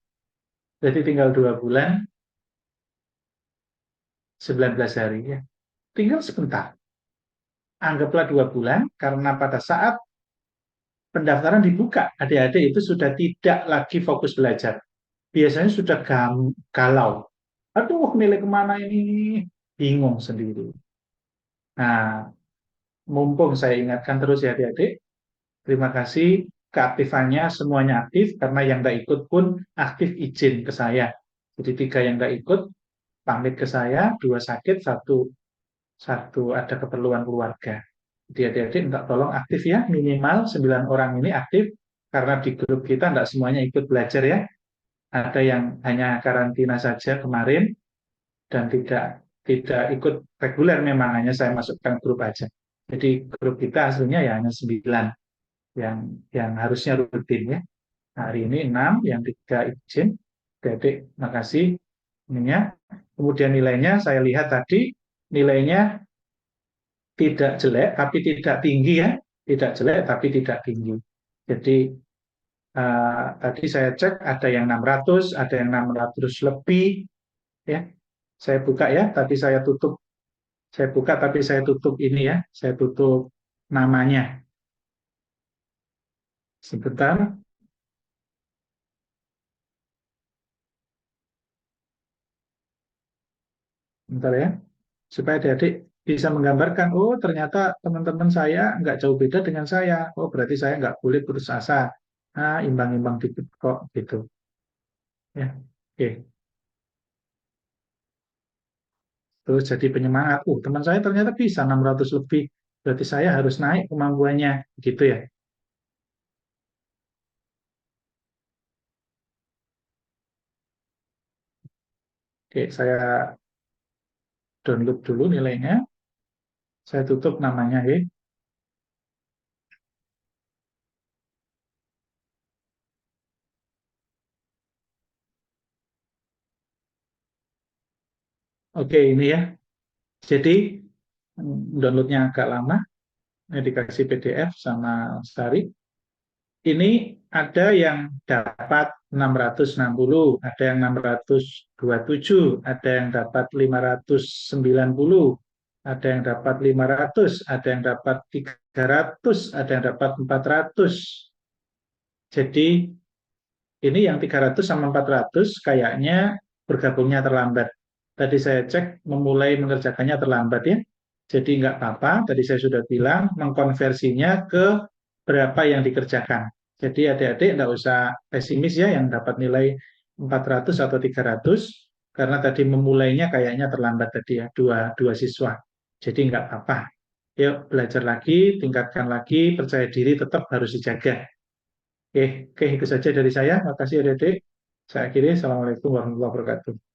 jadi tinggal 2 bulan, 19 hari ya. Tinggal sebentar. Anggaplah 2 bulan, karena pada saat pendaftaran dibuka, adik-adik itu sudah tidak lagi fokus belajar. Biasanya sudah galau. Aduh, nilai kemana ini? Bingung sendiri. Nah, mumpung saya ingatkan terus ya adik-adik, terima kasih keaktifannya semuanya aktif, karena yang tidak ikut pun aktif izin ke saya. Jadi 3 yang tidak ikut pamit ke saya, 2 sakit, satu satu ada keperluan keluarga. Jadi adik-adik minta tolong aktif ya, minimal 9 orang ini aktif, karena di grup kita tidak semuanya ikut belajar ya. Ada yang hanya karantina saja kemarin dan tidak ikut reguler, memang hanya saya masukkan grup aja. Jadi grup kita hasilnya ya hanya 9 yang harusnya rutin ya. Hari ini 6, yang 3 izin. Adik, makasih ininya. Kemudian nilainya saya lihat tadi, nilainya tidak jelek tapi tidak tinggi ya, tidak jelek tapi tidak tinggi. Jadi tadi saya cek ada yang 600, ada yang 600 lebih ya. Saya buka ya, tadi saya buka tapi saya tutup ini ya, saya tutup namanya. Sebentar, bentar ya, supaya adik-adik bisa menggambarkan, oh ternyata teman-teman saya nggak jauh beda dengan saya, oh berarti saya nggak boleh putus asa, imbang-imbang dikit kok gitu ya. Oke. Terus jadi penyemangat. Teman saya ternyata bisa 600 lebih. Berarti saya harus naik kemampuannya. Gitu ya. Oke, saya download dulu nilainya. Saya tutup namanya. Oke, oke ini ya. Jadi downloadnya agak lama. Ini dikasih PDF sama Sari. Ini ada yang dapat 660, ada yang 627, ada yang dapat 590, ada yang dapat 500, ada yang dapat 300, ada yang dapat 400. Jadi ini yang 300 sama 400 kayaknya bergabungnya terlambat. Tadi saya cek memulai mengerjakannya terlambat ya. Jadi nggak apa-apa, tadi saya sudah bilang mengkonversinya ke berapa yang dikerjakan. Jadi adik-adik nggak usah pesimis ya yang dapat nilai 400 atau 300, karena tadi memulainya kayaknya terlambat tadi ya, dua siswa. Jadi nggak apa-apa. Yuk belajar lagi, tingkatkan lagi, percaya diri tetap harus dijaga. Oke, oke, itu saja dari saya. Makasih adik-adik. Saya akhiri. Assalamualaikum warahmatullahi wabarakatuh.